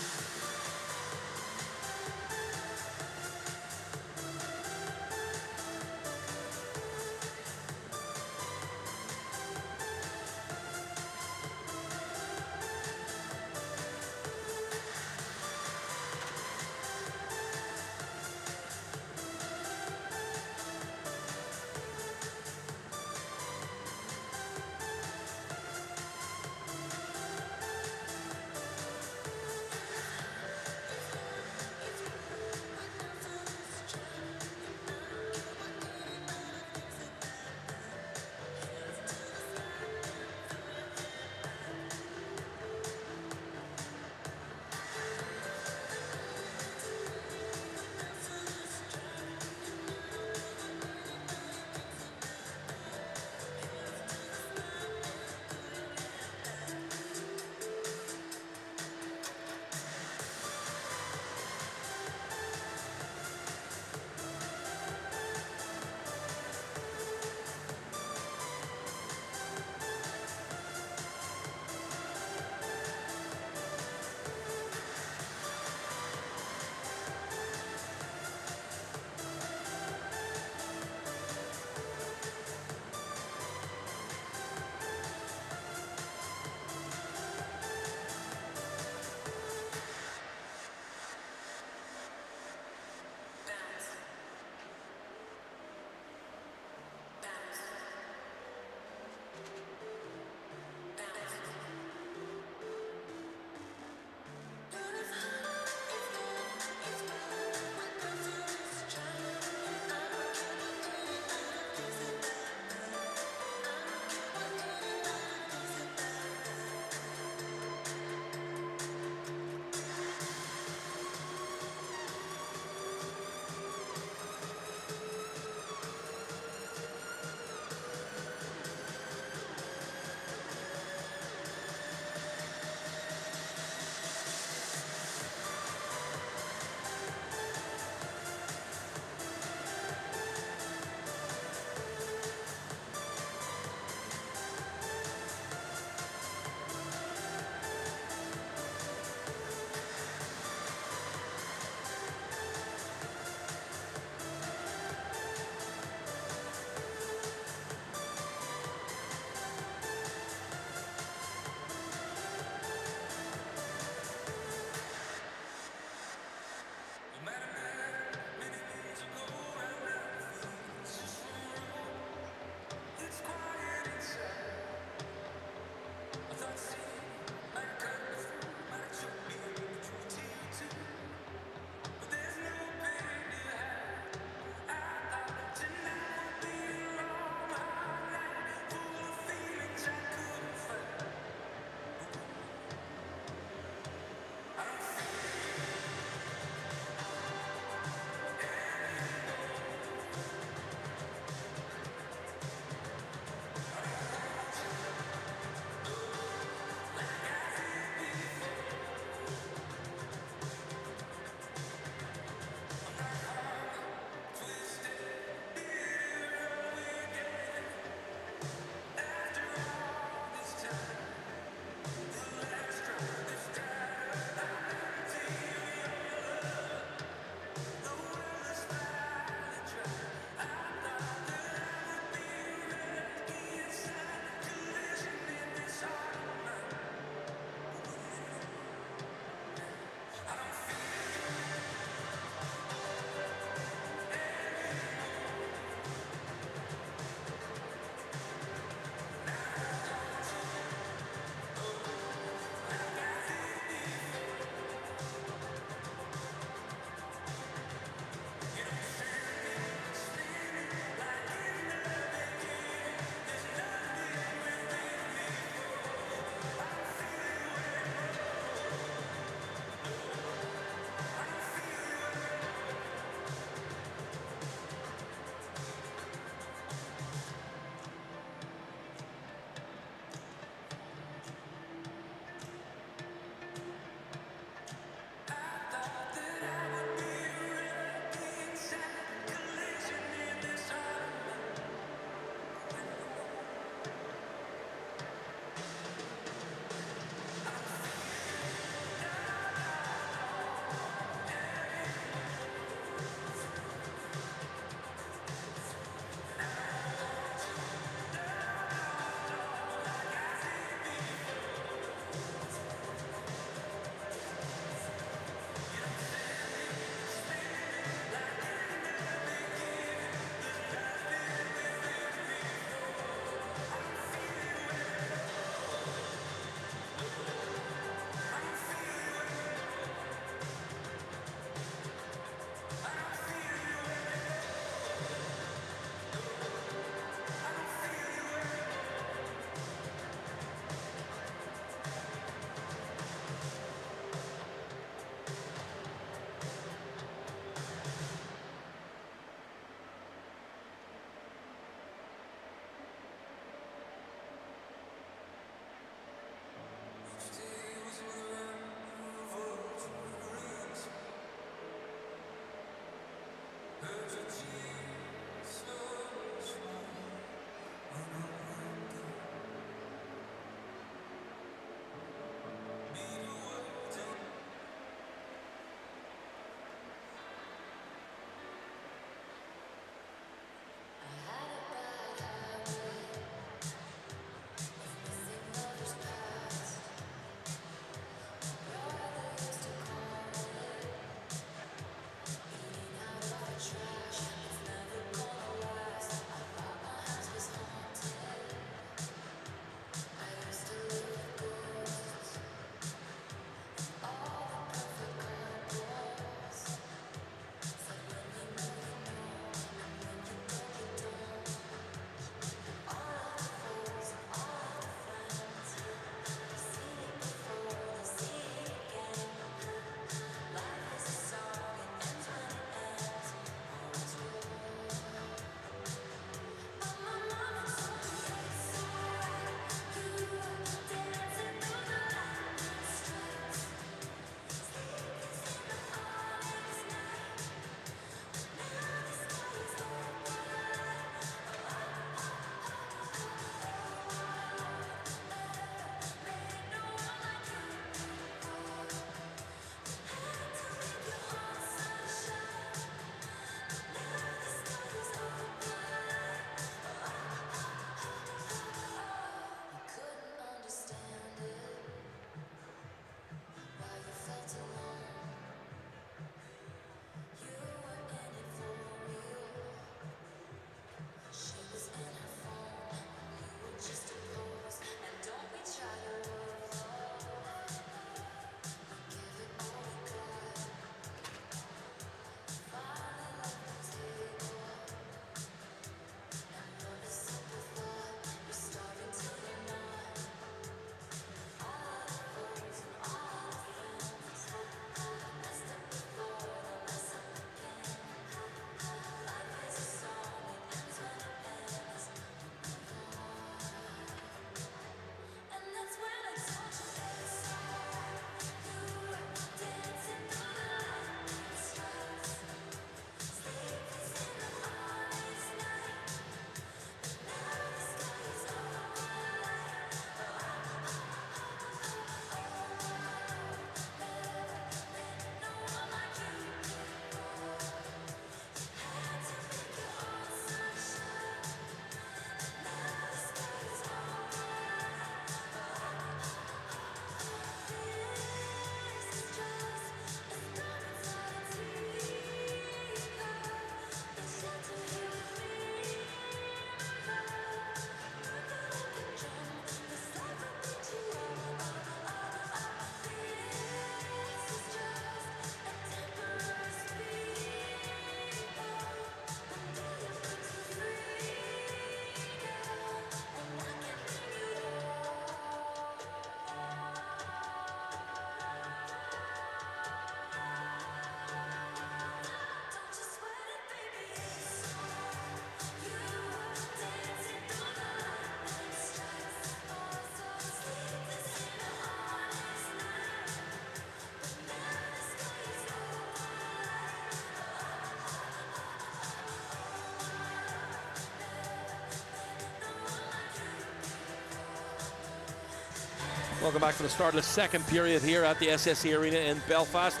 Welcome back to the start of the second period here at the SSE Arena in Belfast.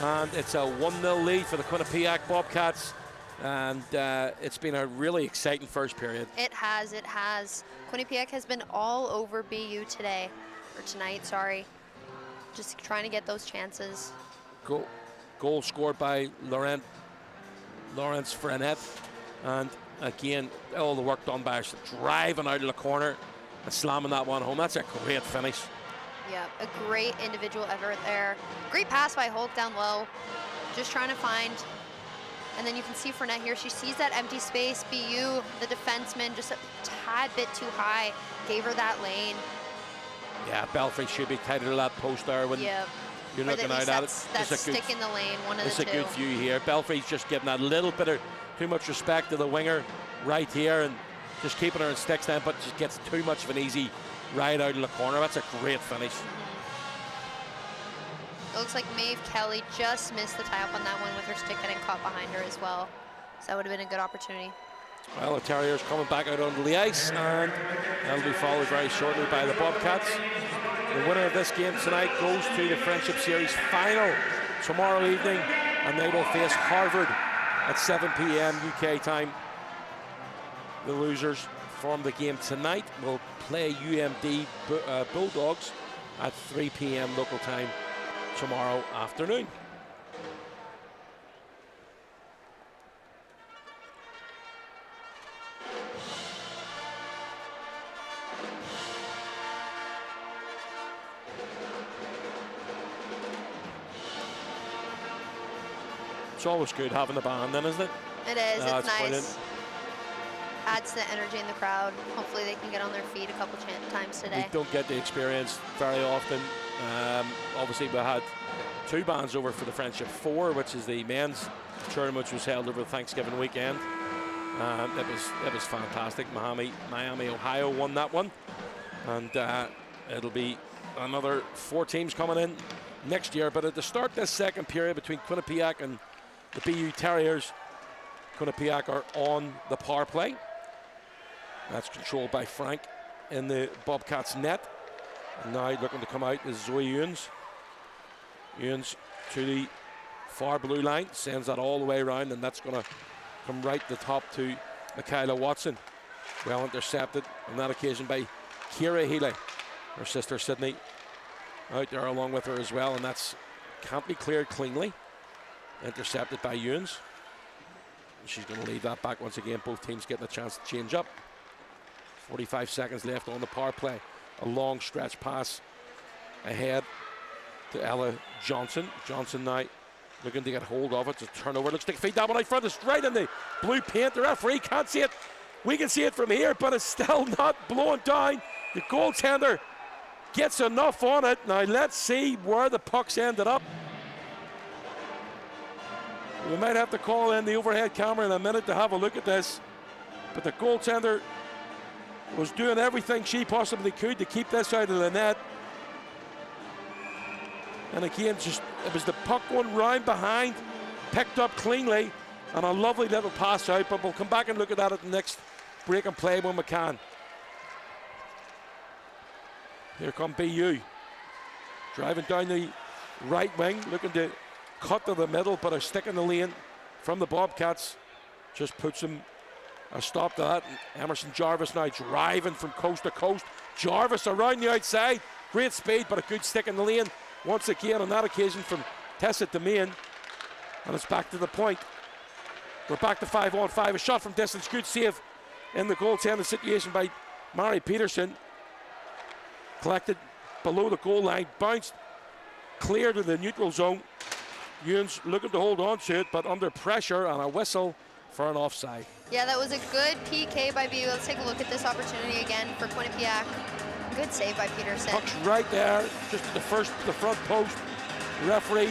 And it's a 1-0 lead for the Quinnipiac Bobcats. And it's been a really exciting first period. It has. Quinnipiac has been all over BU today, or tonight, sorry. Just trying to get those chances. Goal scored by Lawrence Frenet. And again, all the work done by us, driving out of the corner and slamming that one home. That's a great finish. Yeah, a great individual effort there. Great pass by Hulk down low. Just trying to find, and then you can see Frenet here. She sees that empty space. BU, the defenseman, just a tad bit too high, gave her that lane. Yeah, Belfry should be tighter to that post there when you're looking out at it. That's stick in the lane, one of the two. It's a good view here. Belfry's just giving that little bit of too much respect to the winger right here and just keeping her in sticks then, but just gets too much of an easy ride out of the corner. That's a great finish. It looks like Maeve Kelly just missed the tie up on that one with her stick getting caught behind her as well. So that would have been a good opportunity. Well, the Terriers coming back out onto the ice, and that'll be followed very shortly by the Bobcats. The winner of this game tonight goes to the Friendship Series final tomorrow evening, and they will face Harvard at 7 p.m. UK time. The losers from the game tonight will play UMD Bulldogs at 3 p.m. local time tomorrow afternoon. It's always good having the band then, isn't it? It is, it's nice. Brilliant. Adds to the energy in the crowd. Hopefully they can get on their feet a couple times today. We don't get the experience very often. Obviously we had two bands over for the Friendship 4, which is the men's tournament, which was held over the Thanksgiving weekend. It was fantastic. Miami, Ohio won that one. And it'll be another 4 teams coming in next year. But at the start this second period between Quinnipiac and the BU Terriers, Quinnipiac are on the power play. That's controlled by Frank in the Bobcats net. And now looking to come out is Zoe Ewens. Ewens to the far blue line, sends that all the way around, and that's going to come right to the top to Michaela Watson. Well intercepted on that occasion by Kira Healy. Her sister Sydney out there along with her as well, and that's can't be cleared cleanly. Intercepted by Ewens. She's going to leave that back once again. Both teams getting a chance to change up. 45 seconds left on the power play. A long stretch pass ahead to Ella Johnson. Johnson now looking to get hold of it. It's a turnover. Looks to feed that one out front. It's right in the blue paint. The referee can't see it. We can see it from here, but it's still not blowing down. The goaltender gets enough on it. Now let's see where the puck's ended up. We might have to call in the overhead camera in a minute to have a look at this. But the goaltender was doing everything she possibly could to keep this out of the net. And again, it was the puck going round behind, picked up cleanly, and a lovely little pass out. But we'll come back and look at that at the next break and play when we can. Here come BU. Driving down the right wing, looking to cut to the middle, but a stick in the lane from the Bobcats just puts him a stop to that. And Emerson Jarvis now driving from coast to coast. Jarvis around the outside, great speed, but a good stick in the lane once again on that occasion from Tessa Demain. And it's back to the point. We're back to 5-on-5. A shot from distance, good save in the goaltending situation by Mary Peterson. Collected below the goal line, bounced clear to the neutral zone. Ewens looking to hold on to it, but under pressure and a whistle for an offside. Yeah, that was a good PK by BU. Let's take a look at this opportunity again for Quinnipiac. Good save by Peterson. Puck's right there, just at the front post. Referee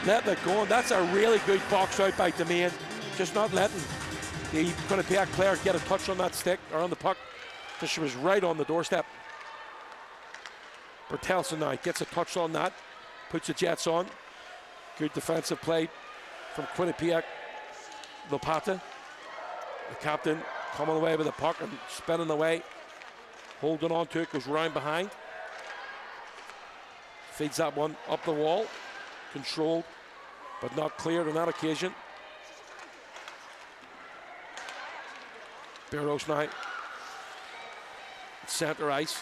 letting it go, and that's a really good box out by Demain. Just not letting the Quinnipiac player get a touch on that stick or on the puck, because she was right on the doorstep. Bertelsen now gets a touch on that, puts the Jets on. Good defensive play from Quinnipiac. Lopata, the captain, coming away with the puck and spinning away. Holding on to it, goes round behind. Feeds that one up the wall. Controlled, but not cleared on that occasion. Barros now. Center ice.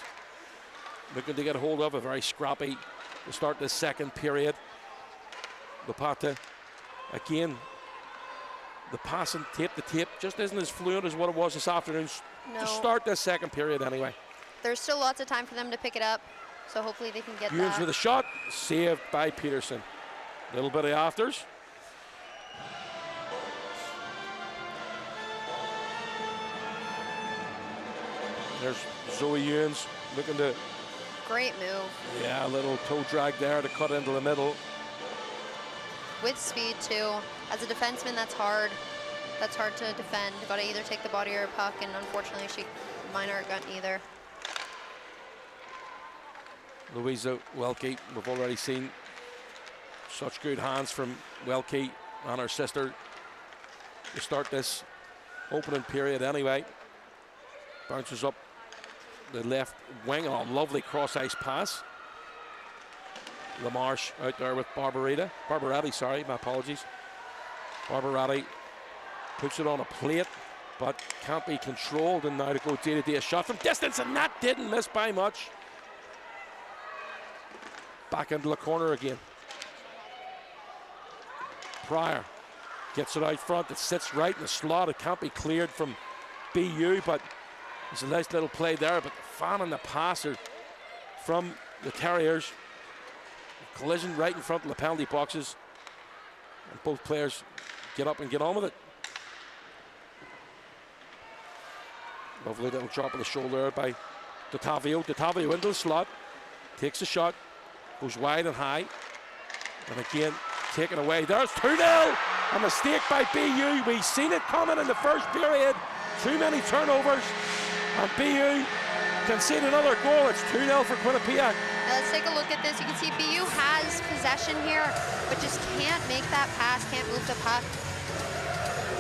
Looking to get a hold of a very scrappy to start this second period. Lopata again. The passing tape to tape just isn't as fluent as what it was this afternoon. No. To start this second period anyway. There's still lots of time for them to pick it up, so hopefully they can get Hughes that. with a shot, saved by Peterson. Little bit of afters. There's Zoe Ewens looking to. Great move. Yeah, a little toe drag there to cut into the middle. With speed too. As a defenseman, that's hard. That's hard to defend. Got to either take the body or a puck, and unfortunately, mine aren't got either. Louisa Welke, we've already seen such good hands from Welke and her sister to start this opening period anyway. Bounces up the left wing. Oh, lovely cross-ice pass. LaMarche out there with Barbaratti, sorry, my apologies. Barbaratti puts it on a plate, but can't be controlled, and now to go day-to-day a shot from distance, and that didn't miss by much. Back into the corner again. Pryor gets it out front. It sits right in the slot. It can't be cleared from BU, but it's a nice little play there. But the fan and the passer from the Terriers. Collision right in front of the penalty boxes. And both players get up and get on with it. Lovely little drop of the shoulder by Dottavio. Dottavio into the slot. Takes a shot. Goes wide and high. And again, taken away. There's 2-0. A mistake by BU. We've seen it coming in the first period. Too many turnovers. And BU concede another goal. It's 2-0 for Quinnipiac. Now let's take a look at this. You can see BU has possession here, but just can't make that pass, can't move the puck.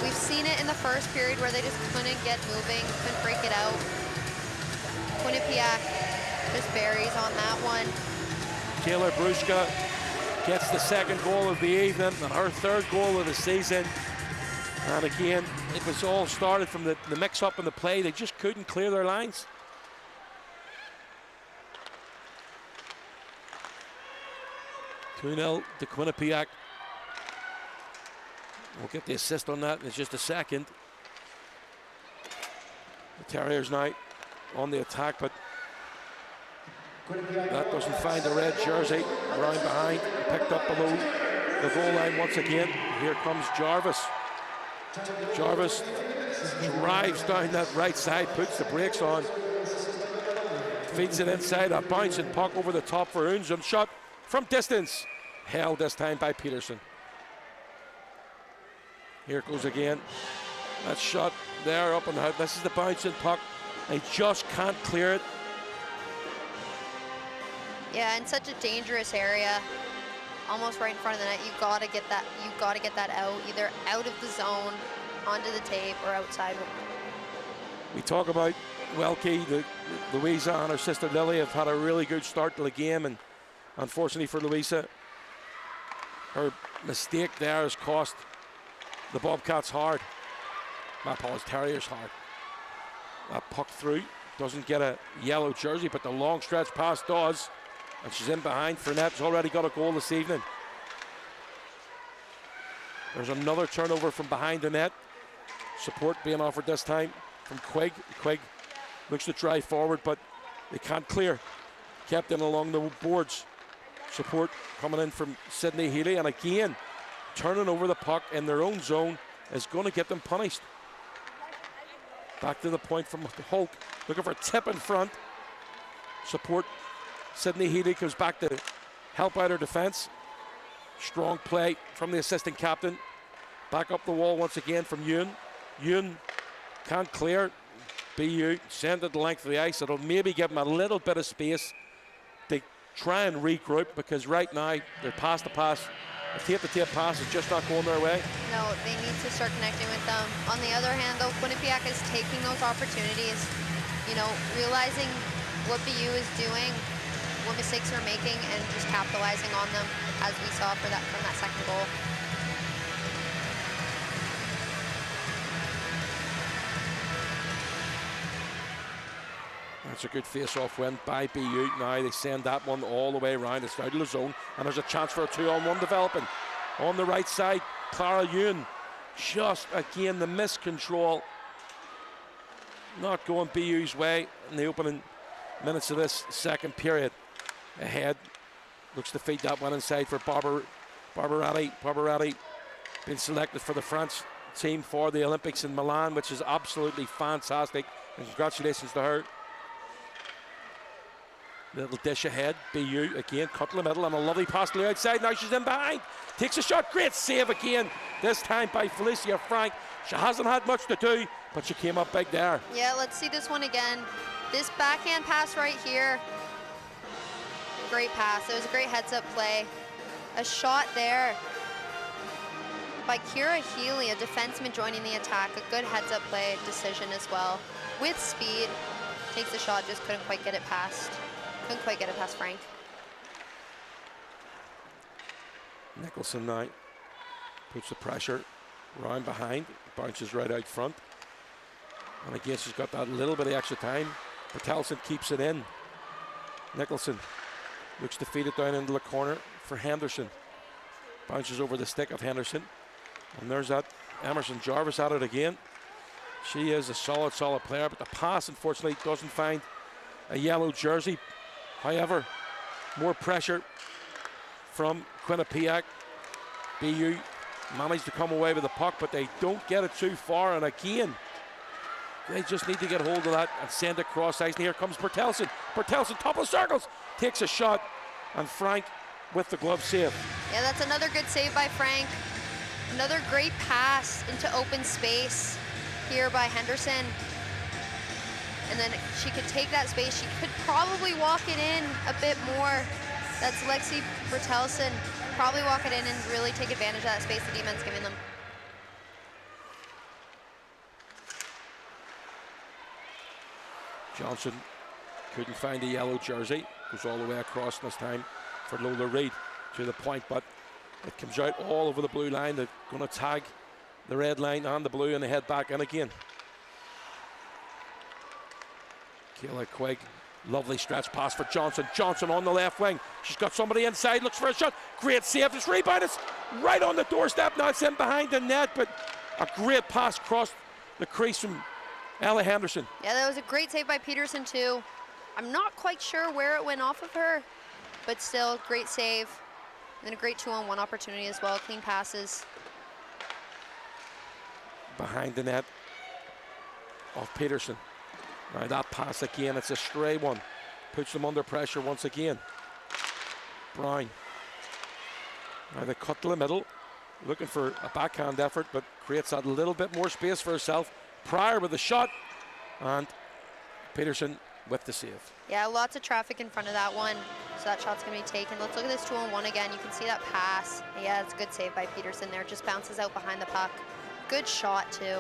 We've seen it in the first period where they just couldn't get moving, couldn't break it out. Quinnipiac just buries on that one. Taylor Bruska gets the second goal of the evening and her third goal of the season. And again, it was all started from the mix-up in the play. They just couldn't clear their lines. (2-0) to Quinnipiac. We'll get the assist on that in just a second. The Terriers now on the attack, but that doesn't find the red jersey. Around behind, picked up below the goal line once again. Here comes Jarvis. Jarvis drives down that right side, puts the brakes on, feeds it inside, a bouncing puck over the top for Unzum. Shot from distance, held this time by Peterson. Here it goes again. That shot there up and out. This is the bouncing puck. They just can't clear it. Yeah, in such a dangerous area, almost right in front of the net. You gotta get that. You gotta get that out, either out of the zone, onto the tape, or outside. We talk about Welke, Louisa and her sister Lily have had a really good start to the game, and unfortunately for Louisa, her mistake there has cost the Bobcats hard. My apologies, Terriers hard. That puck through, doesn't get a yellow jersey, but the long stretch pass does. And she's in behind. Fournette's already got a goal this evening. There's another turnover from behind the net. Support being offered this time from Quigg. Quigg looks to drive forward, but they can't clear. Kept in along the boards. Support coming in from Sydney Healy, and again, turning over the puck in their own zone is going to get them punished. Back to the point from Hulk, looking for a tip in front. Support. Sydney Healy comes back to help out her defense. Strong play from the assistant captain. Back up the wall once again from Yoon. Yoon can't clear. BU send it the length of the ice. It'll maybe give them a little bit of space to try and regroup, because right now they're pass to pass. The tape-to-tape pass is just not going their way. No, they need to start connecting with them. On the other hand, though, Quinnipiac is taking those opportunities, you know, realizing what BU is doing. what mistakes they're making and just capitalizing on them, as we saw from that second goal. That's a good face-off win by BU. Now they send that one all the way around. It's out of the zone, and there's a chance for a 2-on-1 developing. On the right side, Clara Ewan, just again the miscontrol. Not going BU's way in the opening minutes of this second period. Ahead, looks to feed that one inside for Barbarati. Barbarati been selected for the France team for the Olympics in Milan, which is absolutely fantastic, and congratulations to her. Little dish ahead, BU again, cut to the middle, and a lovely pass to the outside. Now she's in behind, takes a shot, great save again, this time by Felicia Frank. She hasn't had much to do, but she came up big there. Yeah, let's see this one again. This backhand pass right here, great pass. It was a great heads-up play. A shot there by Kira Healy, a defenseman joining the attack. A good heads-up play decision as well. With speed, takes the shot, just couldn't quite get it past. Couldn't quite get it past Frank. Nicholson now puts the pressure round behind, bounces right out front. And again, she's got that little bit of extra time. Bertelsen keeps it in. Nicholson looks to feed it down into the corner for Henderson. Bounces over the stick of Henderson. And there's that Emerson Jarvis at it again. She is a solid player, but the pass, unfortunately, doesn't find a yellow jersey. However, more pressure from Quinnipiac. BU managed to come away with the puck, but they don't get it too far. And again, they just need to get hold of that and send it cross ice. And here comes Bertelsen. Bertelsen, top of circles, takes a shot, and Frank with the glove save. Yeah, that's another good save by Frank. Another great pass into open space here by Henderson. And then she could take that space. She could probably walk it in a bit more. That's Lexi Bertelsen. Probably walk it in and really take advantage of that space the D-men's giving them. Johnson couldn't find a yellow jersey. Goes all the way across this time for Lola Reid to the point, but it comes out all over the blue line. They're going to tag the red line and the blue, and they head back in again. Kayla Quigg, lovely stretch pass for Johnson. Johnson on the left wing. She's got somebody inside, looks for a shot. Great save, this rebound is right on the doorstep. Now it's in behind the net, but a great pass across the crease from Ella Henderson. Yeah, that was a great save by Peterson too. I'm not quite sure where it went off of her, but still, great save. And a great 2-on-1 opportunity as well, clean passes. Behind the net of Peterson. Now that pass again, it's a stray one. Puts them under pressure once again. Brown. Now they cut to the middle, looking for a backhand effort, but creates that little bit more space for herself. Pryor with the shot, and Peterson with the save. Yeah, lots of traffic in front of that one, so that shot's going to be taken. Let's look at this 2-on-1 again. You can see that pass. Yeah, it's a good save by Peterson there. Just bounces out behind the puck. Good shot too.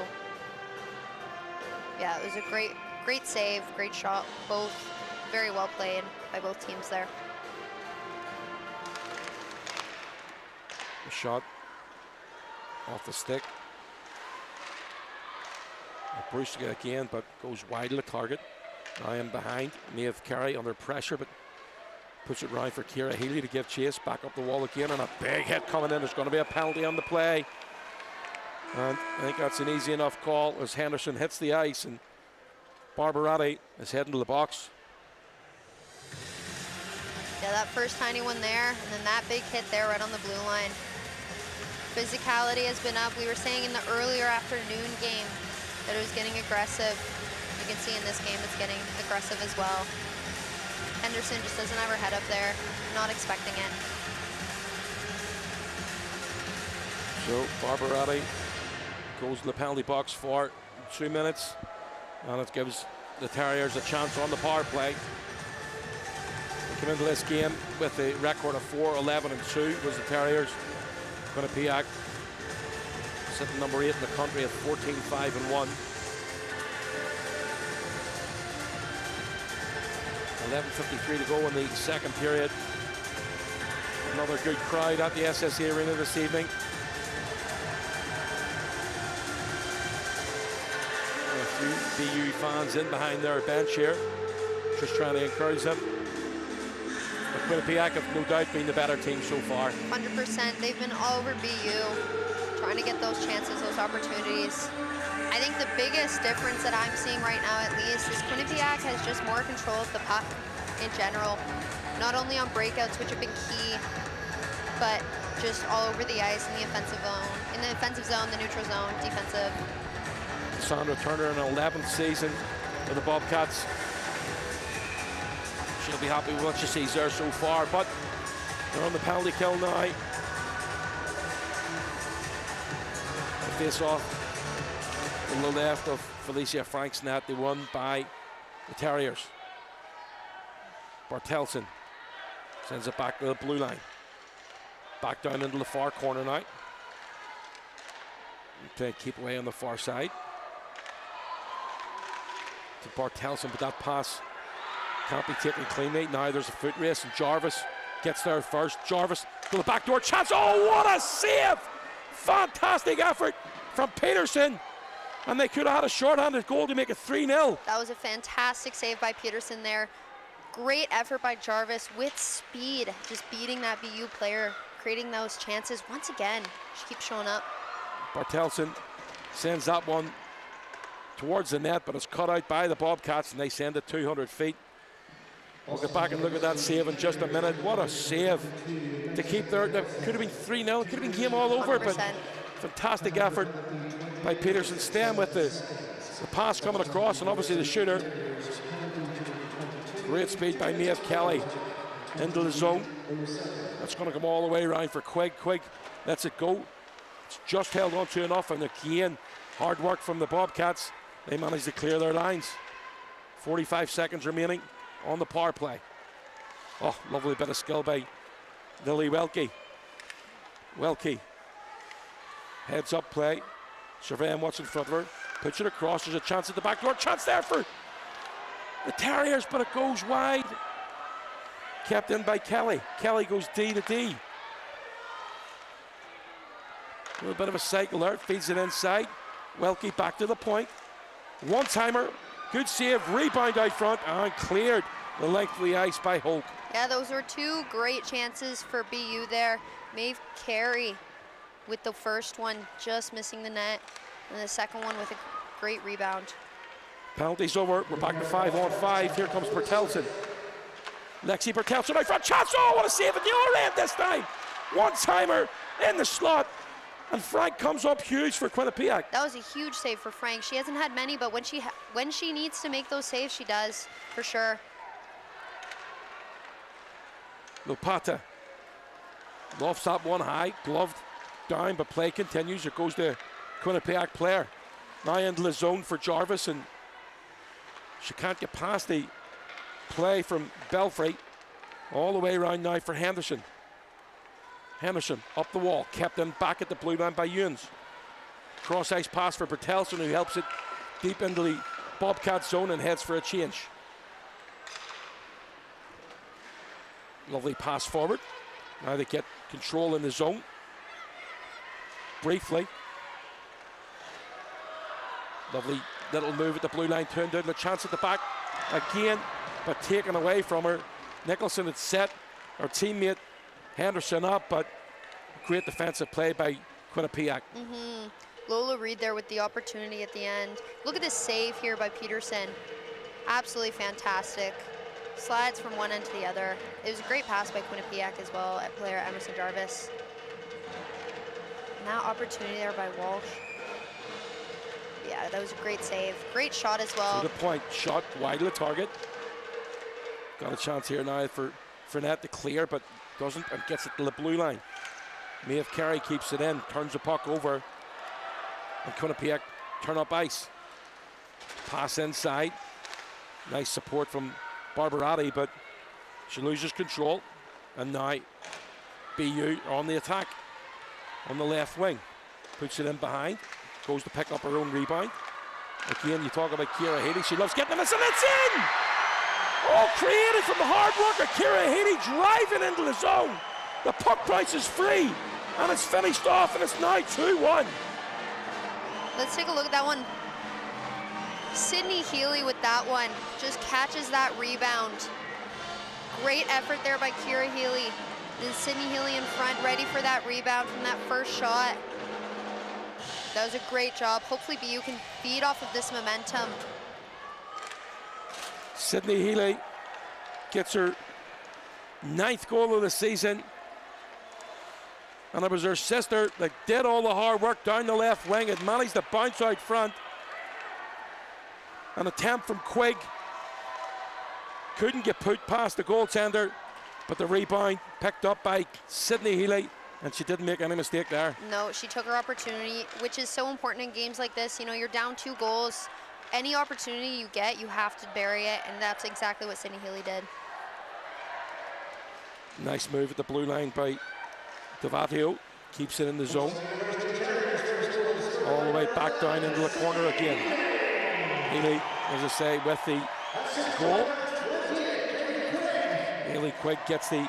Yeah, it was a great save, great shot. Both very well played by both teams there. A shot off the stick. Bruce again, but goes wide of the target. Now in behind, Maeve Carey under pressure, but puts it round for Kira Healy to give chase. Back up the wall again, and a big hit coming in. There's going to be a penalty on the play. And I think that's an easy enough call as Henderson hits the ice, and Barbarati is heading to the box. Yeah, that first tiny one there, and then that big hit there right on the blue line. Physicality has been up. We were saying in the earlier afternoon game that it was getting aggressive. You can see in this game it's getting aggressive as well. Henderson just doesn't have her head up there, not expecting it. So Barbarati goes to the penalty box for 2 minutes, and it gives the Terriers a chance on the power play. They come into this game with a record of 4-11-2 was the Terriers. Quinnipiac sitting number 8 in the country at 14-5-1. 11:53 to go in the second period. Another good crowd at the SSE Arena this evening. A few BU fans in behind their bench here, just trying to encourage them. But Quinnipiac have no doubt been the better team so far. 100%. They've been all over BU, trying to get those chances, those opportunities. I think the biggest difference that I'm seeing right now, at least, is Quinnipiac has just more control of the puck in general. Not only on breakouts, which have been key, but just all over the ice in the offensive zone, the neutral zone, defensive. Sandra Turner in her 11th season with the Bobcats. She'll be happy with what she sees there so far, but they're on the penalty kill now. The face-off from the left of Felicia Frank's net, they won by the Terriers. Bartelson sends it back to the blue line. Back down into the far corner now. To keep away on the far side. To Bartelson, but that pass can't be taken cleanly. Now there's a foot race, and Jarvis gets there first. Jarvis to the back door, chance. Oh, what a save! Fantastic effort from Peterson. And they could have had a short-handed goal to make it 3-0. That was a fantastic save by Peterson there. Great effort by Jarvis with speed, just beating that BU player, creating those chances. Once again, she keeps showing up. Bartelson sends that one towards the net, but it's cut out by the Bobcats, and they send it 200 feet. We'll get back and look at that save in just a minute. What a save to keep there. That could have been 3-0. It could have been game all over, 100%. but fantastic effort by Peterson, staying with the pass coming across, and obviously the shooter. Great speed by Maeve Kelly into the zone. That's going to come all the way around for Quigg. Quigg lets it go. It's just held on to enough, and again, hard work from the Bobcats. They managed to clear their lines. 45 seconds remaining on the power play. Oh, lovely bit of skill by Lily Welke. Welke. Heads up play. Surveying what's in front of her. Puts it across. There's a chance at the back door. Chance there for the Terriers, but it goes wide. Kept in by Kelly. Kelly goes D to D. A little bit of a cycle there. Feeds it inside. Welke back to the point. One-timer. Good save. Rebound out front and cleared the length of the ice by Hoke. Yeah, those were two great chances for BU there. Maeve Carey with the first one just missing the net, and the second one with a great rebound. Penalty's over. We're back to 5-on-5. Here comes Bartelson. Lexi Bartelson out front. Chance. Oh, what a save at the other end this time. One-timer in the slot. And Frank comes up huge for Quinnipiac. That was a huge save for Frank. She hasn't had many, but when she needs to make those saves, she does, for sure. Lopata lofts that one high, gloved down, but play continues. It goes to Quinnipiac player. Now into the zone for Jarvis, and she can't get past the play from Belfry. All the way around now for Henderson. Henderson up the wall, kept in back at the blue line by Ewens. Cross ice pass for Bartelson, who helps it deep into the Bobcat zone and heads for a change. Lovely pass forward. Now they get control in the zone. Briefly. Lovely little move at the blue line, turned out. The chance at the back again, but taken away from her. Nicholson had set her teammate Henderson up, but great defensive play by Quinnipiac. Lola Reed there with the opportunity at the end. Look at this save here by Peterson. Absolutely fantastic. Slides from one end to the other. It was a great pass by Quinnipiac as well at player Emerson Jarvis. Now opportunity there by Walsh. Yeah, that was a great save. Great shot as well. To the point, shot wide of the target. Got a chance here now for Net to clear, but doesn't, and gets it to the blue line. Maeve Carey keeps it in, turns the puck over, and Quinnipiac turn up ice. Pass inside. Nice support from Barbarati, but she loses control, and now BU are on the attack on the left wing. Puts it in behind, goes to pick up her own rebound. Again, you talk about Kira Haley, she loves getting this, and it's in! All created from the hard work of Kira Healy driving into the zone. The puck bounces free, and it's finished off, and it's now 2-1. Let's take a look at that one. Sydney Healy with that one, just catches that rebound. Great effort there by Kira Healy. Then Sydney Healy in front, ready for that rebound from that first shot. That was a great job. Hopefully BU can feed off of this momentum. Sydney Healy gets her 9th goal of the season. And it was her sister that did all the hard work down the left wing. It managed to bounce out front. An attempt from Quigg. Couldn't get put past the goaltender, but the rebound picked up by Sydney Healy, and she didn't make any mistake there. No, she took her opportunity, which is so important in games like this. You know, you're down 2 goals. Any opportunity you get, you have to bury it, and that's exactly what Sydney Healy did. Nice move at the blue line by Devatio. Keeps it in the zone. All the way back down into the corner again. Healy, as I say, with the goal. Hayley Quigg gets the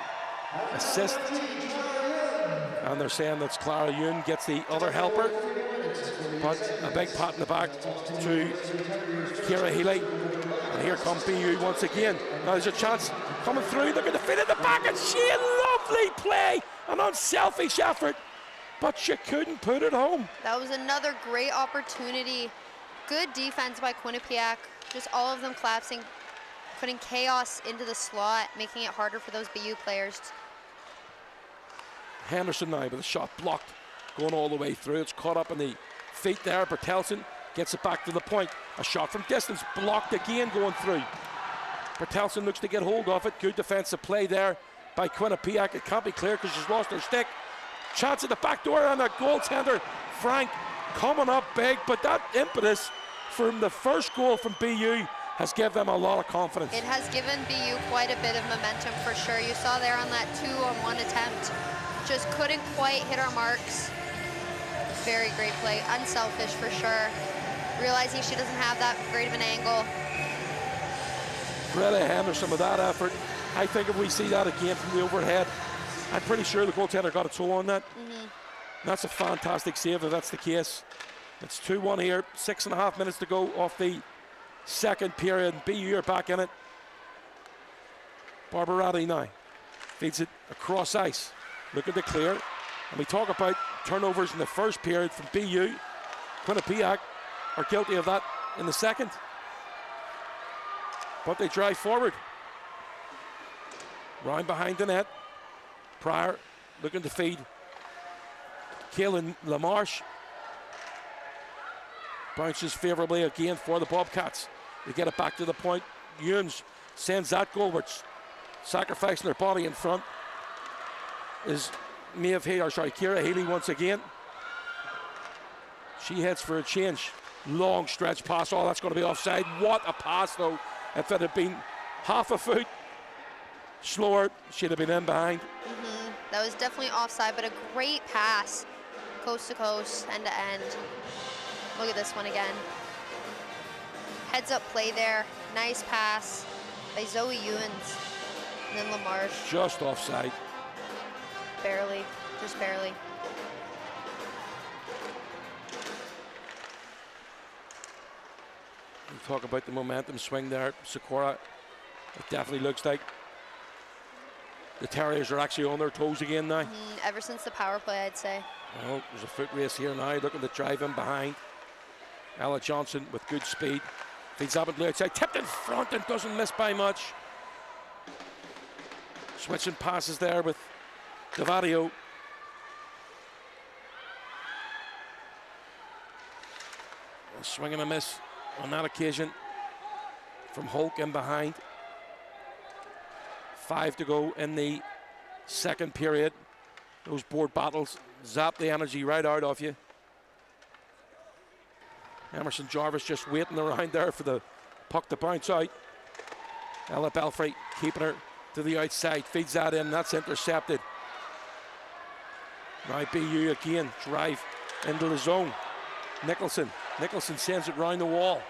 assist. And they're saying that's Clara Yoon gets the other helper. But a big pat in the back to Kira Healy. And here comes BU once again. Now there's a chance coming through. They're going to fit in the back, and she lovely play. An unselfish effort, but she couldn't put it home. That was another great opportunity. Good defense by Quinnipiac. Just all of them collapsing, putting chaos into the slot, making it harder for those BU players. Henderson now with a shot blocked, going all the way through. It's caught up in the feet there. Bertelsen gets it back to the point. A shot from distance, blocked again going through. Bertelsen looks to get hold of it. Good defensive play there by Quinnipiac. It can't be clear because she's lost her stick. Chance at the back door, and the goaltender, Frank, coming up big, but that impetus from the first goal from BU has given them a lot of confidence. It has given BU quite a bit of momentum for sure. You saw there on that 2-on-1 attempt, just couldn't quite hit our marks. Very great play, unselfish for sure. Realizing she doesn't have that great of an angle. Greta Henderson with that effort. I think if we see that again from the overhead, I'm pretty sure the goaltender got a toe on that. That's a fantastic save if that's the case. It's 2-1 here, 6.5 minutes to go off the second period. BU are back in it. Barbarati now feeds it across ice, looking to clear. And we talk about turnovers in the first period from BU. Quinnipiac are guilty of that in the second. But they drive forward. Round behind the net. Pryor looking to feed Kaylin Lamarche. Bounces favorably again for the Bobcats. They get it back to the point. Yunes sends that goalwards. Sacrificing their body in front is Kira Healy once again. She heads for a change. Long stretch pass. Oh, that's going to be offside. What a pass, though. If it had been half a foot slower, she'd have been in behind. That was definitely offside, but a great pass. Coast to coast, end to end. Look at this one again. Heads up play there. Nice pass by Zoe Ewens. And then Lamarche. Just offside. Barely, just barely. We talk about the momentum swing there. Sikora, it definitely looks like the Terriers are actually on their toes again now. Ever since the power play, I'd say. Well, there's a foot race here now, looking to drive in behind. Ella Johnson with good speed. Feeds up and outside, tipped in front and doesn't miss by much. Switching passes there with Devatio. A swing and a miss on that occasion from Hulk in behind. 5 to go in the second period. Those board battles zap the energy right out of you. Emerson Jarvis just waiting around there for the puck to bounce out. Ella Belfry keeping her to the outside, feeds that in, that's intercepted. Now BU again, drive into the zone. Nicholson sends it round the wall.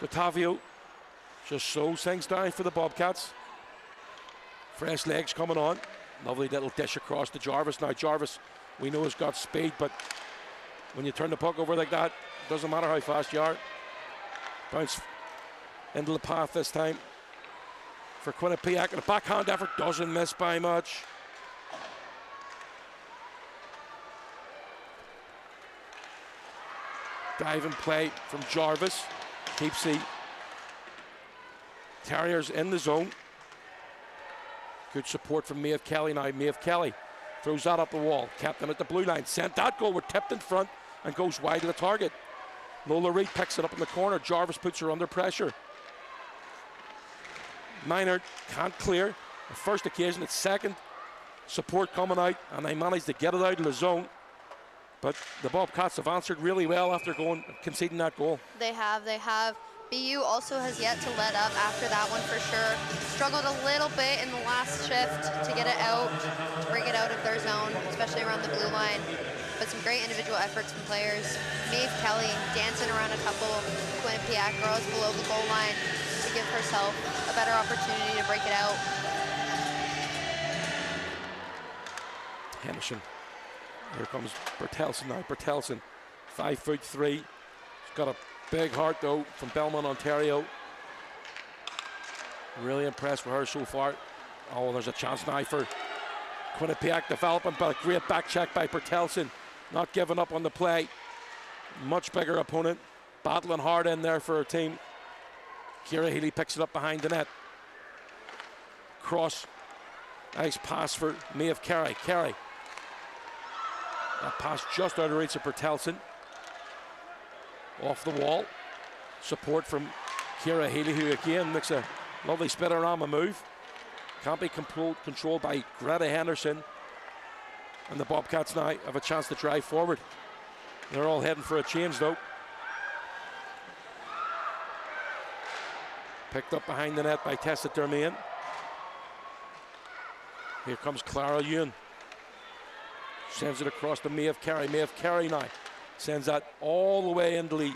Otavio just slows things down for the Bobcats. Fresh legs coming on. Lovely little dish across to Jarvis. Now Jarvis, we know, has got speed, but when you turn the puck over like that, it doesn't matter how fast you are. Bounce into the path this time for Quinnipiac, and a backhand effort doesn't miss by much. Diving play from Jarvis keeps the Terriers in the zone. Good support from Maeve Kelly now. Maeve Kelly throws that up the wall. Captain at the blue line. Sent that goal. We're tipped in front and goes wide of the target. Lola Reid picks it up in the corner. Jarvis puts her under pressure. Minor can't clear. The first occasion, it's second. Support coming out, and they managed to get it out of the zone. But the Bobcats have answered really well after conceding that goal. They have. BU also has yet to let up after that one for sure. Struggled a little bit in the last shift to get it out, to bring it out of their zone, especially around the blue line. But some great individual efforts from players. Maeve Kelly dancing around a couple Quinnipiac girls below the goal line to give herself a better opportunity to break it out. Henderson. Here comes Bertelsen now. Bertelsen, 5'3". He's got a big heart though from Belmont, Ontario. Really impressed with her so far. Oh, there's a chance now for Quinnipiac developing, but a great back check by Bertelsen. Not giving up on the play. Much bigger opponent. Battling hard in there for her team. Kira Healy picks it up behind the net. Cross. Nice pass for Maeve Carey. Carey. That pass just out of reach of Bertelsen. Off the wall. Support from Kira Healy, who again makes a lovely spinorama move. Can't be controlled by Greta Henderson. And the Bobcats now have a chance to drive forward. They're all heading for a change though. Picked up behind the net by Tessa Dermain. Here comes Clara Ewan. Sends it across to Maeve Carey. Maeve Carey now sends that all the way into the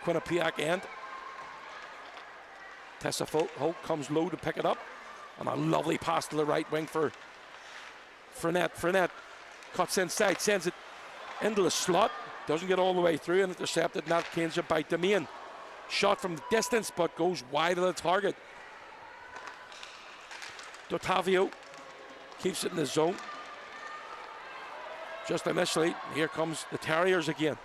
Quinnipiac end. Tessa Holt comes low to pick it up. And a lovely pass to the right wing for Frenette. Frenette cuts inside, sends it into the slot. Doesn't get all the way through and intercepted. Nat Keynes by Domain. Shot from the distance but goes wide of the target. Otavio keeps it in the zone. Just initially, here comes the Terriers again.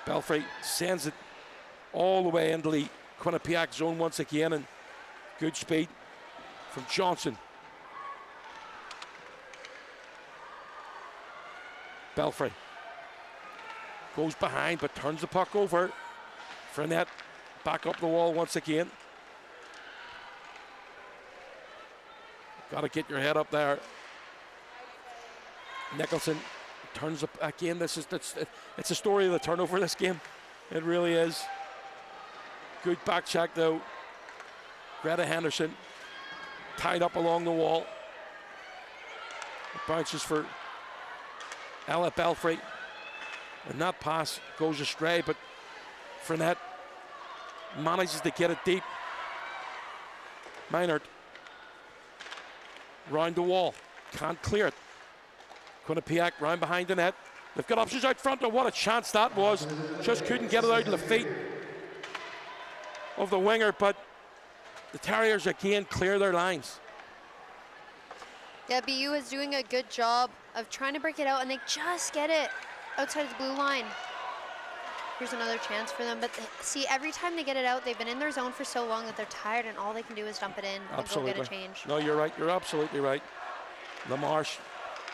Belfry sends it all the way into the Quinnipiac zone once again, and good speed from Johnson. Belfry goes behind but turns the puck over. Frenette back up the wall once again. Got to get your head up there. Nicholson turns up again. It's a story of the turnover this game. It really is. Good back check though. Greta Henderson tied up along the wall. It bounces for Ella Belfry. And that pass goes astray, but Frenette manages to get it deep. Meinert round the wall. Can't clear it. Quinnipiac round behind the net. They've got options out front, and what a chance that was. Just couldn't get it out of the feet of the winger, but the Terriers again clear their lines. Yeah, BU is doing a good job of trying to break it out, and they just get it outside of the blue line. Here's another chance for them, but see, every time they get it out, they've been in their zone for so long that they're tired, and all they can do is dump it in and go get a change. No, you're right. You're absolutely right. LaMarche,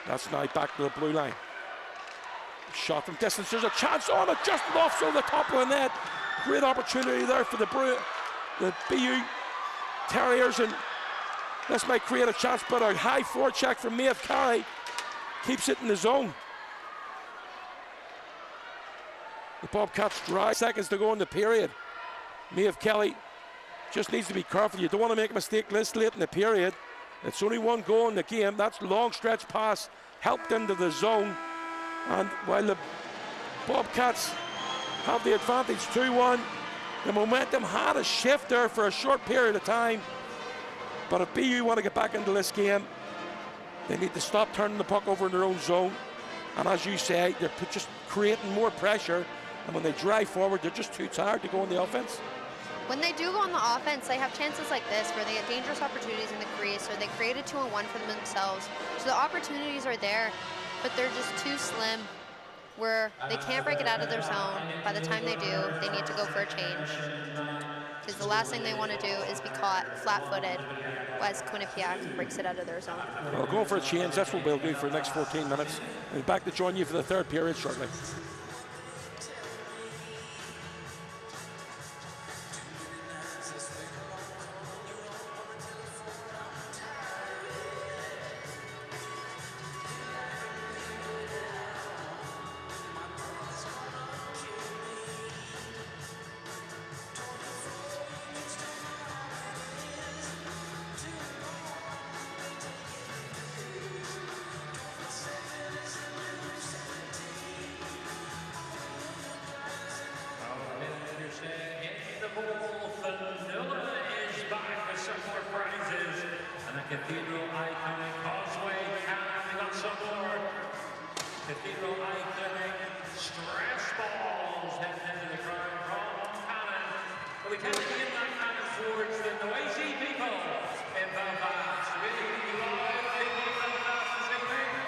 that's now back to the blue line. Shot from distance. There's a chance on it, just off so the top of the net. Great opportunity there for the BU Terriers, and this might create a chance, but a high forecheck from Maeve Carey keeps it in the zone. The Bobcats drive. Seconds to go in the period. Maeve Kelly just needs to be careful. You don't want to make a mistake this late in the period. It's only one goal in the game. That's long stretch pass helped into the zone. And while the Bobcats have the advantage 2-1. The momentum had a shift there for a short period of time. But if BU want to get back into this game, they need to stop turning the puck over in their own zone. And as you say, they're just creating more pressure. And when they drive forward, they're just too tired to go on the offense. When they do go on the offense, they have chances like this where they get dangerous opportunities in the crease or they create a 2-on-1 for themselves. So the opportunities are there, but they're just too slim where they can't break it out of their zone. By the time they do, they need to go for a change. Because the last thing they want to do is be caught flat-footed as Quinnipiac breaks it out of their zone. Well, going for a change, that's what we'll do for the next 14 minutes. And back to join you for the third period shortly. Cathedral Iconic Causeway Cannon got some more. Cathedral Iconic stress balls heading into the crowd from Cannon. But we can't begin that cannon towards the noisy people in Belfast. Really loud people in Belfast this evening.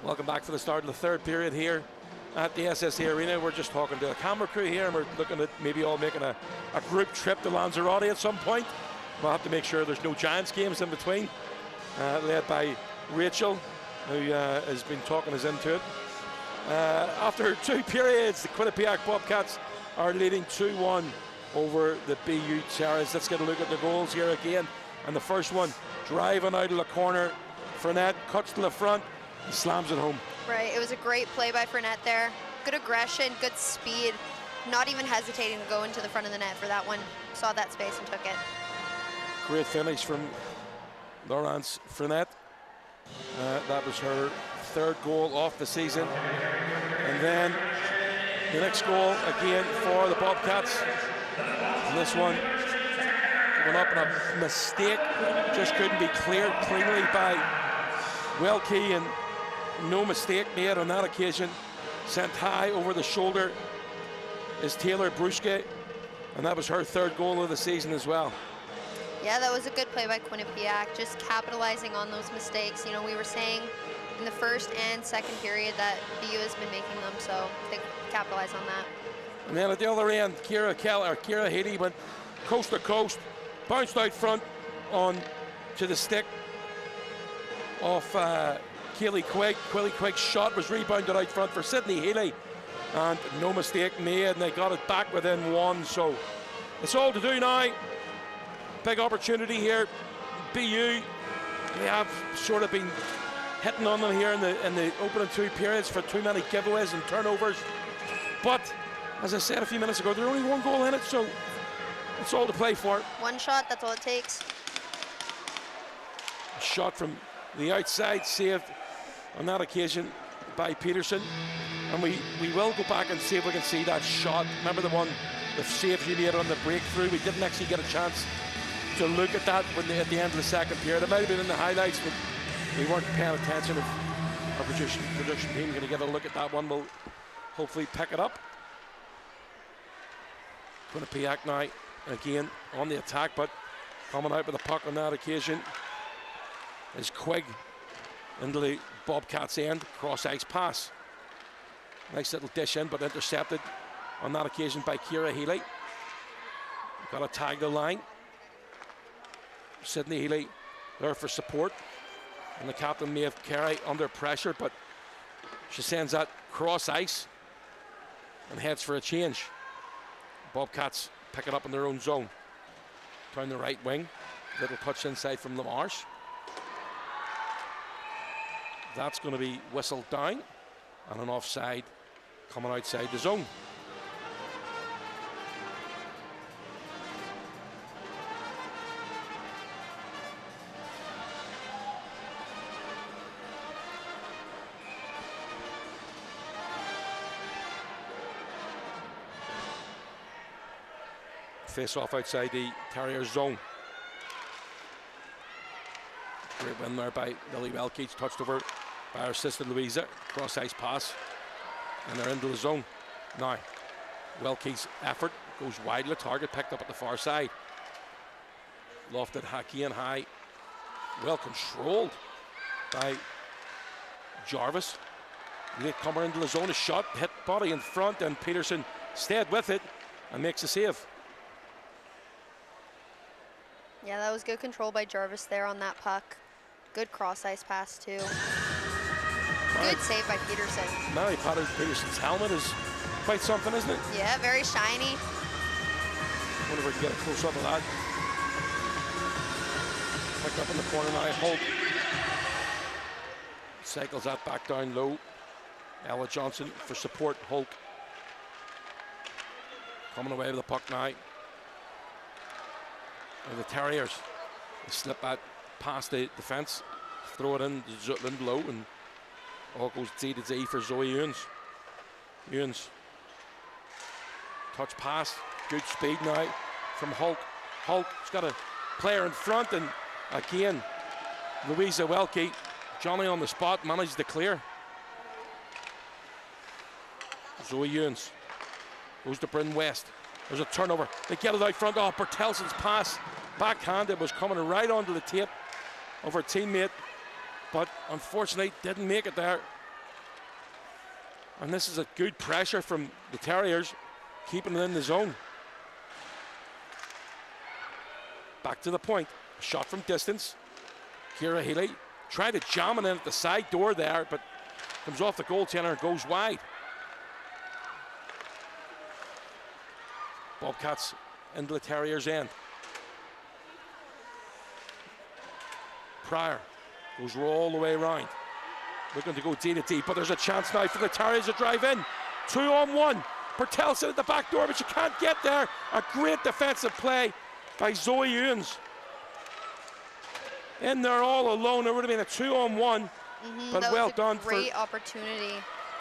Welcome back for the start of the third period here at the SSE Arena. We're just talking to a camera crew here, and we're looking at maybe all making a group trip to Lanzarote at some point. We'll have to make sure there's no Giants games in between. Led by Rachel, who has been talking us into it. After 2 periods, the Quinnipiac Bobcats are leading 2-1 over the BU Terrors. Let's get a look at the goals here again. And the first one, driving out of the corner. Fournette cuts to the front, and slams it home. Right, it was a great play by Fournette there. Good aggression, good speed, not even hesitating to go into the front of the net for that one. Saw that space and took it. Great finish from Laurence Fournette. That was her 3rd goal off the season. And then the next goal again for the Bobcats. And this one going up in a mistake, just couldn't be cleared cleanly by Welke, and no mistake made on that occasion. Sent high over the shoulder is Taylor Bruschke, and that was her 3rd goal of the season as well. Yeah, that was a good play by Quinnipiac, just capitalizing on those mistakes. You know, we were saying in the first and second period that BU has been making them, so they capitalize on that. And then at the other end, Kira Healy went coast to coast, bounced out front on to the stick of Kaylee Quigg. Kaylee Quigg's shot was rebounded out front for Sydney Healy, and no mistake made, and they got it back within 1. So it's all to do now. Big opportunity here. BU, they have sort of been hitting on them here in the opening 2 periods for too many giveaways and turnovers. But as I said a few minutes ago, there's only 1 goal in it, so it's all to play for. 1 shot, that's all it takes. A shot from the outside, saved on that occasion by Peterson. And we will go back and see if we can see that shot. Remember the save he made on the breakthrough? We didn't actually get a chance to look at that at the end of the second period. It might have been in the highlights, but we weren't paying attention. If our production team going to get a look at that one, we'll hopefully pick it up. Quinnipiac now again on the attack, but coming out with the puck on that occasion is Quigg into the Bobcats end, cross ice pass. Nice little dish in, but intercepted on that occasion by Kira Healy. Got to tag the line. Sydney Healy there for support, and the captain Maeve Carey under pressure, but she sends that cross ice and heads for a change. Bobcats pick it up in their own zone. Down the right wing, little touch inside from Lamarche. That's going to be whistled down, and an offside coming outside the zone. Face off outside the Terriers zone. Great win there by Lily Welke, touched over by our sister Louisa. Cross ice pass, and they're into the zone. Now, Welke's effort goes wide of the target, picked up at the far side. Lofted again high. Well controlled by Jarvis. Late comer into the zone, a shot, hit body in front, and Peterson stayed with it and makes a save. Yeah, that was good control by Jarvis there on that puck. Good cross ice pass too. Good save by Peterson. Mary Potter Peterson's helmet is quite something, isn't it? Yeah, very shiny. Wonder if we can get a close up of that. Picked up in the corner now, Holt. Cycles that back down low. Ella Johnson for support, Holt. Coming away with the puck now. And the Terriers, they slip that past the defence, throw it in low, and all goes D to D for Zoe Ewens. Ewens, touch pass, good speed now from Hulk. Hulk's got a player in front, and again, Louisa Welke, Johnny on the spot, manages to clear. Zoe Ewens goes to Bryn West. There's a turnover. They get it out front. Oh, Bertelson's pass, backhanded, was coming right onto the tape of her teammate, but unfortunately didn't make it there. And this is a good pressure from the Terriers, keeping it in the zone. Back to the point. Shot from distance. Ciara Healy tried to jam it in at the side door there, but comes off the goaltender and goes wide. Bobcats into the Terriers' end. Pryor goes all the way around. Looking to go D to D, but there's a chance now for the Terriers to drive in. 2-on-1. Bertelsen at the back door, but she can't get there. A great defensive play by Zoe Ewens. In there all alone. It would have been a 2-on-1, but that well was a done. Great opportunity.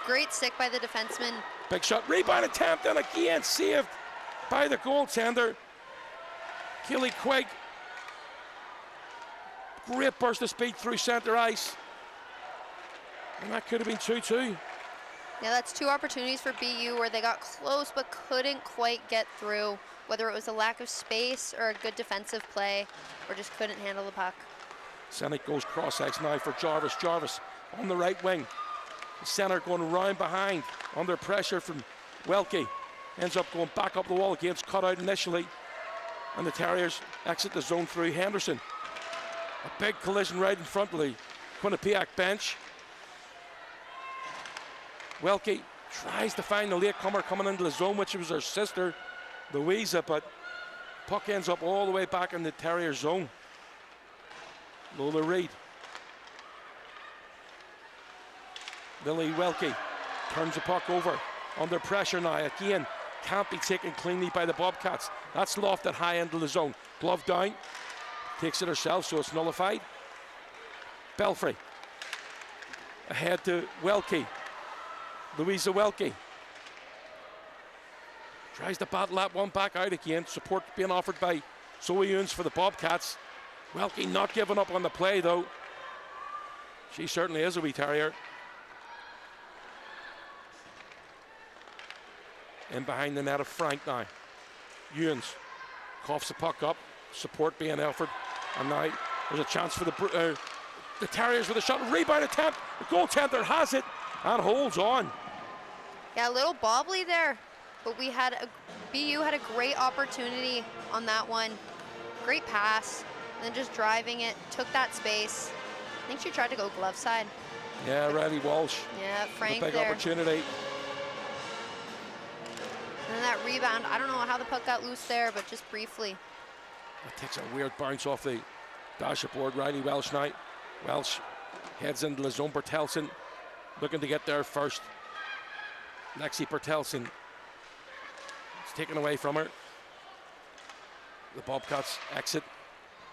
Great stick by the defenseman. Big shot, rebound attempt, and again saved by the goaltender, Keely Quigg. Great burst of speed through center ice. And that could have been 2-2. Yeah, that's 2 opportunities for BU where they got close but couldn't quite get through, whether it was a lack of space or a good defensive play, or just couldn't handle the puck. Senek goes cross-ice now for Jarvis. Jarvis on the right wing. The center going around behind, under pressure from Welke. Ends up going back up the wall again. It's cut out initially. And the Terriers exit the zone through Henderson. A big collision right in front of the Quinnipiac bench. Welke tries to find the latecomer coming into the zone, which was her sister, Louisa, but puck ends up all the way back in the Terrier zone. Lola Reid. Lily Welke turns the puck over. Under pressure now. Again, can't be taken cleanly by the Bobcats. That's lofted high into the zone. Glove down. Takes it herself, so it's nullified. Belfry. Ahead to Welke. Louisa Welke. Tries to battle that one back out again. Support being offered by Zoe Ewens for the Bobcats. Welke not giving up on the play, though. She certainly is a wee Terrier. In behind the net of Frank now. Ewens coughs the puck up. Support being offered. And now there's a chance for the Terriers with a shot. Rebound attempt. The goaltender has it and holds on. Yeah, a little bobbly there, but BU had a great opportunity on that one. Great pass, and then just driving it, took that space. I think she tried to go glove side. Yeah, Riley Walsh. Yeah, Frank big there. Opportunity. And then that rebound, I don't know how the puck got loose there, but just briefly. It takes a weird bounce off the dashboard. Riley Welsh now. Welsh heads into the zone. Bertelsen looking to get there first. Lexi Bertelsen. It's taken away from her. The Bobcats exit.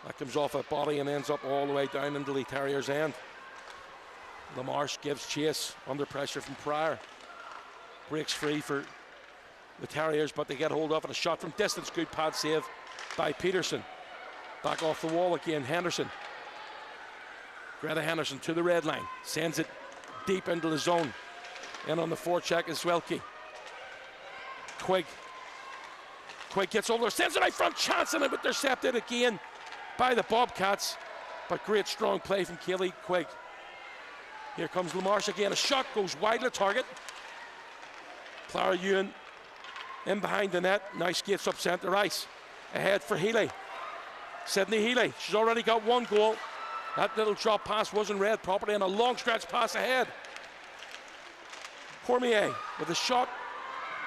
That comes off a body and ends up all the way down into the Terriers' end. LaMarche gives chase under pressure from Pryor. Breaks free for the Terriers, but they get hold of it. A shot from distance. Good pad save by Peterson. Back off the wall again. Henderson. Greta Henderson to the red line. Sends it deep into the zone. In on the forecheck is Welke. Quigg. Quigg gets over there, sends it out front, chance and intercepted again by the Bobcats. But great strong play from Kaylee Quigg. Here comes LaMarche again. A shot goes wide of the target. Clara Ewan in behind the net. Now skates up centre ice. Ahead for Healy. Sydney Healy. She's already got 1 goal. That little drop pass wasn't read properly, and a long stretch pass ahead. Cormier with a shot.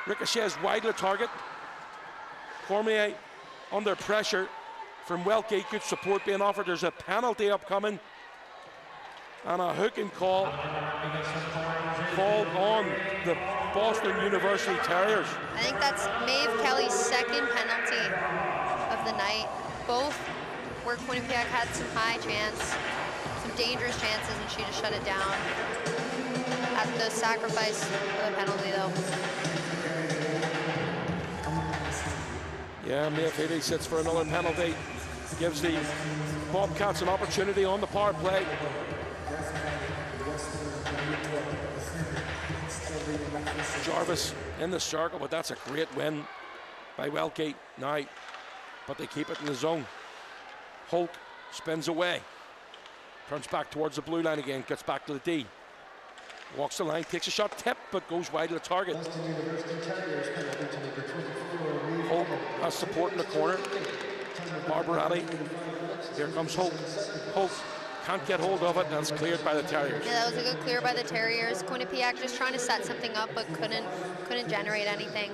Ricochets wide of the target. Cormier under pressure from Welke. Good support being offered. There's a penalty upcoming. And a hooking call called on the Boston University Terriers. I think that's Maeve Kelly's 2nd penalty of the night. Both where Quinnipiac had some high chance, some dangerous chances, and she just shut it down. At the sacrifice of a penalty, though. Yeah, Maeve Healy sits for another penalty. Gives the Bobcats an opportunity on the power play. Jarvis in the circle, but that's a great win by Welke now. But they keep it in the zone. Holt spins away. Turns back towards the blue line again, gets back to the D. Walks the line, takes a shot, tip, but goes wide of the target. Holt has support in the corner. Barbarati. Here comes Holt. Holt can't get hold of it, and it's cleared by the Terriers. Yeah, that was a good clear by the Terriers. Quinnipiac just trying to set something up, but couldn't generate anything.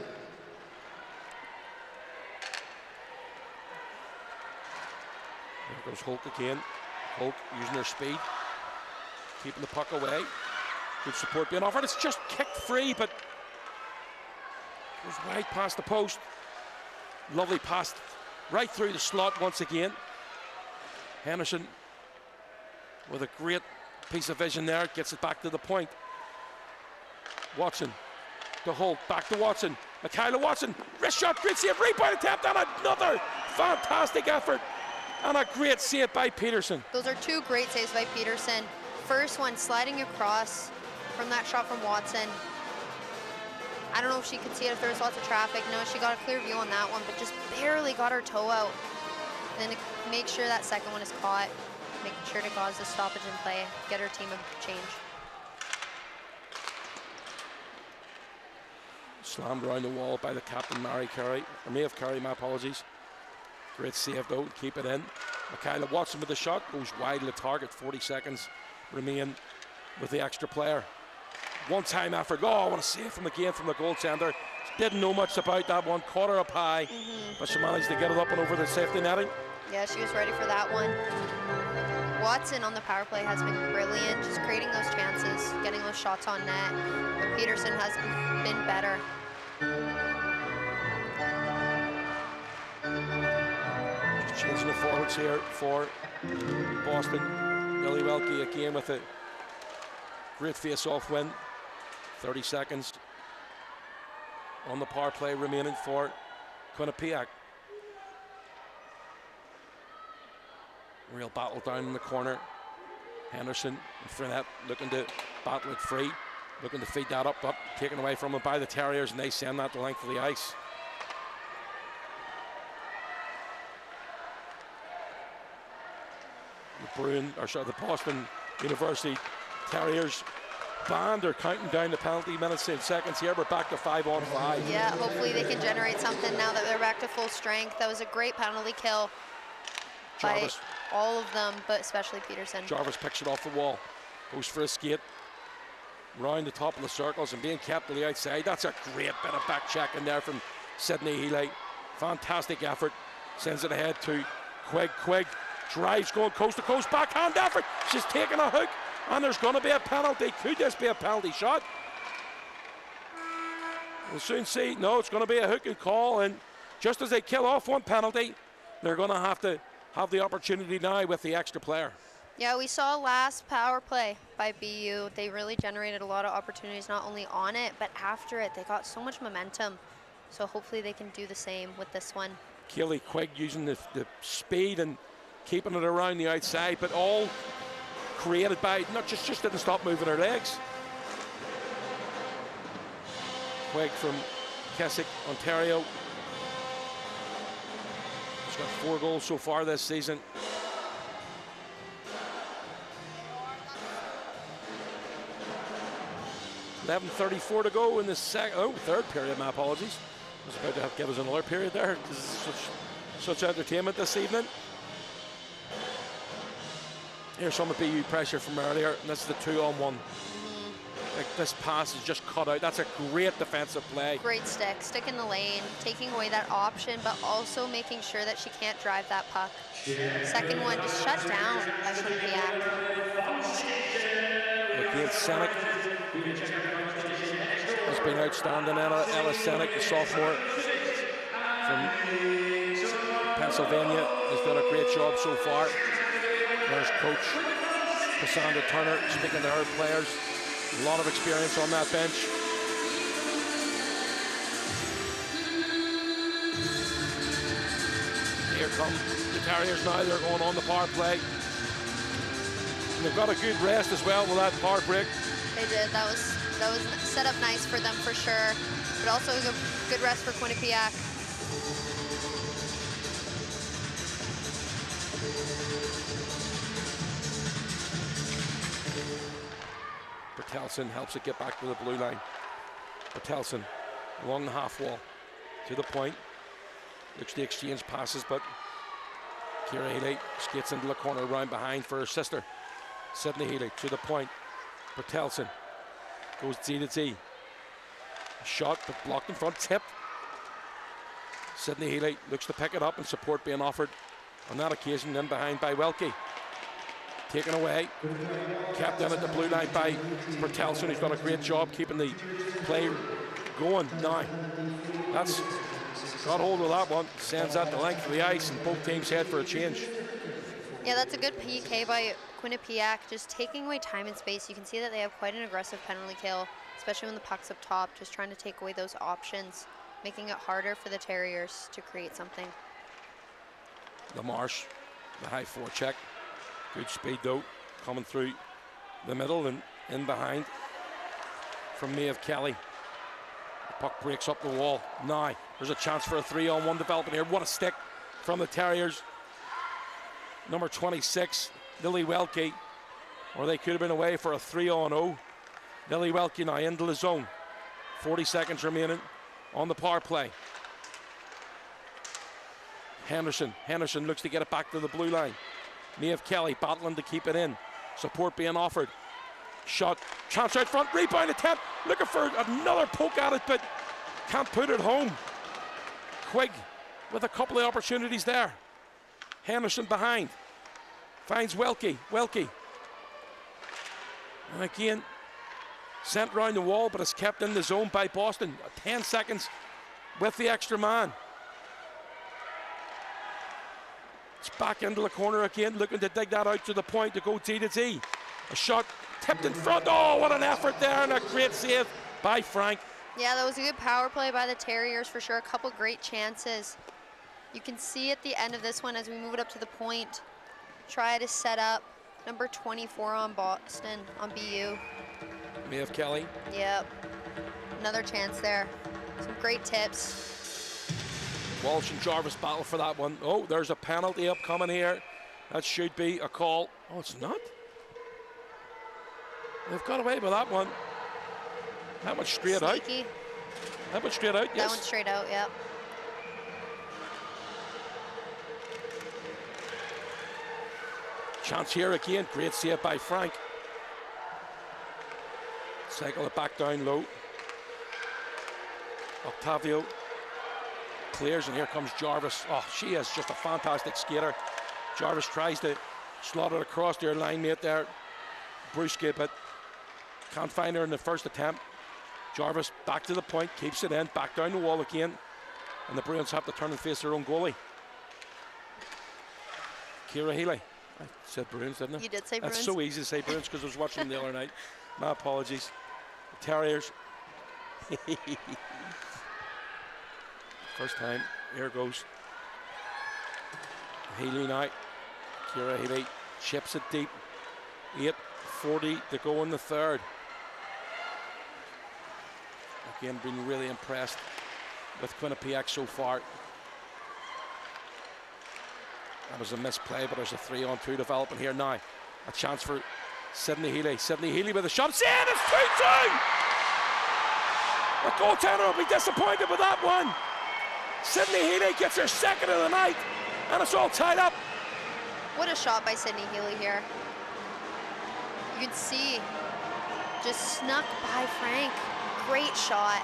There goes Holt again. Holt using their speed, keeping the puck away. Good support being offered. It's just kicked free, but goes wide past the post. Lovely pass right through the slot once again. Henderson with a great piece of vision there, gets it back to the point. Watson to Holt, back to Watson. Michaela Watson, wrist shot, great save, rebound attempt, and another fantastic effort. And a great save by Peterson. Those are two great saves by Peterson. First one sliding across from that shot from Watson. I don't know if she could see it if there was lots of traffic. No, she got a clear view on that one, but just barely got her toe out. And then to make sure that second one is caught, making sure to cause the stoppage in play, get her team a change. Slammed around the wall by the captain, Mary Curry, or Maeve Curry, my apologies. Great save though, keep it in. Michaela Watson with the shot, goes wide of the target, 40 seconds remain with the extra player. One-time effort, oh, I want to save from the game from the goaltender. Didn't know much about that one, caught her up high, but she managed to get it up and over the safety netting. Yeah, she was ready for that one. Watson on the power play has been brilliant, just creating those chances, getting those shots on net, but Peterson has been better. Changing the forwards here for Boston. Billy Welke again with a great face-off win. 30 seconds on the power play remaining for Quinnipiac. Real battle down in the corner. Henderson and Frenette looking to battle it free, looking to feed that up, but taken away from them by the Terriers, and they send that the length of the ice. The Boston University Terriers band are counting down the penalty minutes in seconds here. We're back to 5-on-5. Yeah, hopefully they can generate something now that they're back to full strength. That was a great penalty kill by all of them, but especially Peterson. Jarvis picks it off the wall, goes for a skate, round the top of the circles and being kept to the outside. That's a great bit of back check in there from Sydney Healy. Fantastic effort, sends it ahead to Quigg. Quigg drives going coast to coast, backhand effort. She's taking a hook, and there's going to be a penalty. Could this be a penalty shot? We'll soon see. No, it's going to be a hook and call, and just as they kill off one penalty, they're going to have the opportunity now with the extra player. Yeah, we saw last power play by BU. They really generated a lot of opportunities, not only on it, but after it. They got so much momentum, so hopefully they can do the same with this one. Keely Quigg using the speed and keeping it around the outside, but all created by, not just didn't stop moving her legs. Quigg from Keswick, Ontario. She's got 4 goals so far this season. .34 to go in the third period, my apologies. I was about to give us another period there. This is such entertainment this evening. Here's some of BU pressure from earlier, and this is the 2-on-1. Like, this pass is just cut out. That's a great defensive play. Great stick in the lane, taking away that option, but also making sure that she can't drive that puck. Second one just shut down by Quinnipiac. Again, Senek has been outstanding. Ella Senek, the sophomore from Pennsylvania, has done a great job so far. There's coach Cassandra Turner speaking to her players. A lot of experience on that bench. Here come the Terriers now. They're going on the power play. And they've got a good rest as well with that power break. They did. That was set up nice for them for sure, but also a good rest for Quinnipiac. Bertelsen helps it get back to the blue line. Bertelsen along the half wall to the point. Looks to exchange passes, but Kira Healy skates into the corner, round behind for her sister. Sydney Healy to the point. Bertelsen goes D to D. Shot, but blocked in front, tipped. Sydney Healy looks to pick it up and support being offered on that occasion, then behind by Welke. Taken away, kept in at the blue line by Bertelsen, who's done a great job keeping the play going. Now, that's got hold of that one, sends that the length of the ice, and both teams head for a change. Yeah, that's a good PK by Quinnipiac, just taking away time and space. You can see that they have quite an aggressive penalty kill, especially when the puck's up top, just trying to take away those options, making it harder for the Terriers to create something. LaMarche, the high forecheck. Good speed though, coming through the middle and in behind from Maeve Kelly. The puck breaks up the wall. Now, there's a chance for a 3-on-1 development here. What a stick from the Terriers. Number 26, Lily Welke, or they could have been away for a 3-on-0. Lily Welke now into the zone. 40 seconds remaining on the power play. Henderson looks to get it back to the blue line. Maeve Kelly battling to keep it in. Support being offered. Shot, chance out front, rebound attempt. Looking for another poke at it, but can't put it home. Quigg with a couple of opportunities there. Henderson behind. Finds Welke. And again, sent round the wall, but it's kept in the zone by Boston. 10 seconds with the extra man. It's back into the corner again, looking to dig that out to the point to go D to D. A shot tipped in front. Oh, what an effort there, and a great save by Frank. Yeah, that was a good power play by the Terriers for sure. A couple great chances. You can see at the end of this one as we move it up to the point, try to set up number 24 on Boston, on BU. Maeve Kelly. Yep, another chance there. Some great tips. Walsh and Jarvis battle for that one. Oh, there's a penalty upcoming here. That should be a call. Oh, it's not? They've got away with that one. That one's straight Sneaky. out. That one's straight out, yes. That one's straight out, yep. Chance here again. Great save by Frank. Cycle it back down low. Octavio clears, and here comes Jarvis. Oh, she is just a fantastic skater. Jarvis tries to slot it across their line mate there, Bruski, but can't find her in the first attempt. Jarvis back to the point, keeps it in, back down the wall again, and the Bruins have to turn and face their own goalie. Kira Healy. I said Bruins, didn't I? You did say Bruins. That's so easy to say Bruins because I was watching them the other night. My apologies. The Terriers. First time, here goes. Healy now. Kira Healy chips it deep. 8:40 to go in the third. Again, been really impressed with Quinnipiac so far. That was a misplay, but there's a 3-on-2 development here now. A chance for Sydney Healy. Sydney Healy with a shot. See it, it's 2-2! The goaltender will be disappointed with that one. Sydney Healy gets her second of the night, and it's all tied up. What a shot by Sydney Healy here. You can see, just snuck by Frank. Great shot.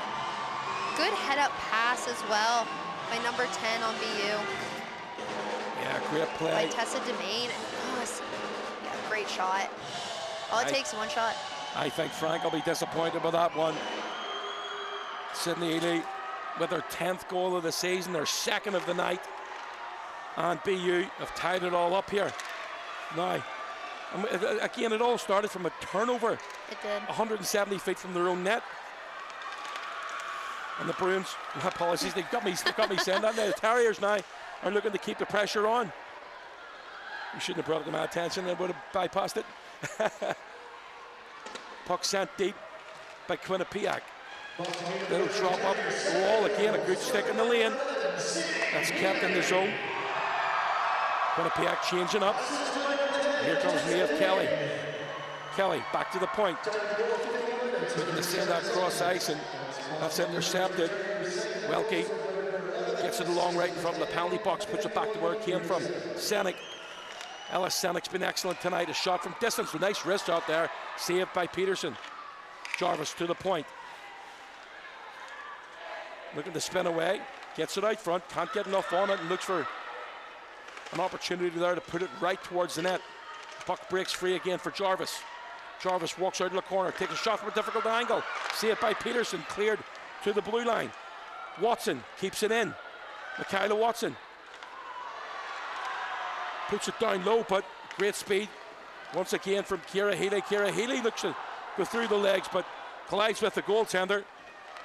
Good head-up pass as well by number 10 on BU. Yeah, great play. By Tessa Demain. Oh, yeah, great shot. All it takes is one shot. I think Frank will be disappointed with that one. Sydney Healy with her 10th goal of the season, their second of the night. And BU have tied it all up here. Now, again, it all started from a turnover. It did. 170 feet from their own net. And the Bruins, my apologies, they've got me saying that now. The Terriers now are looking to keep the pressure on. You shouldn't have brought it to my attention, I would have bypassed it. Puck sent deep by Quinnipiac. Little drop up the wall again, a good stick in the lane. That's kept in the zone. Quinnipiac changing up. Here comes Maeve Kelly. Kelly back to the point. Looking to send that cross ice, and that's intercepted. Welke gets it along right in front of the penalty box, puts it back to where it came from. Senek. Ellis Senek's been excellent tonight. A shot from distance, a nice wrist shot there, saved by Peterson. Jarvis to the point. Looking to spin away, gets it out front, can't get enough on it, and looks for an opportunity there to put it right towards the net. Puck breaks free again for Jarvis. Jarvis walks out of the corner, takes a shot from a difficult angle. Saved by Peterson, cleared to the blue line. Watson keeps it in. Michaela Watson puts it down low, but great speed once again from Ciara Healy. Ciara Healy looks to go through the legs, but collides with the goaltender.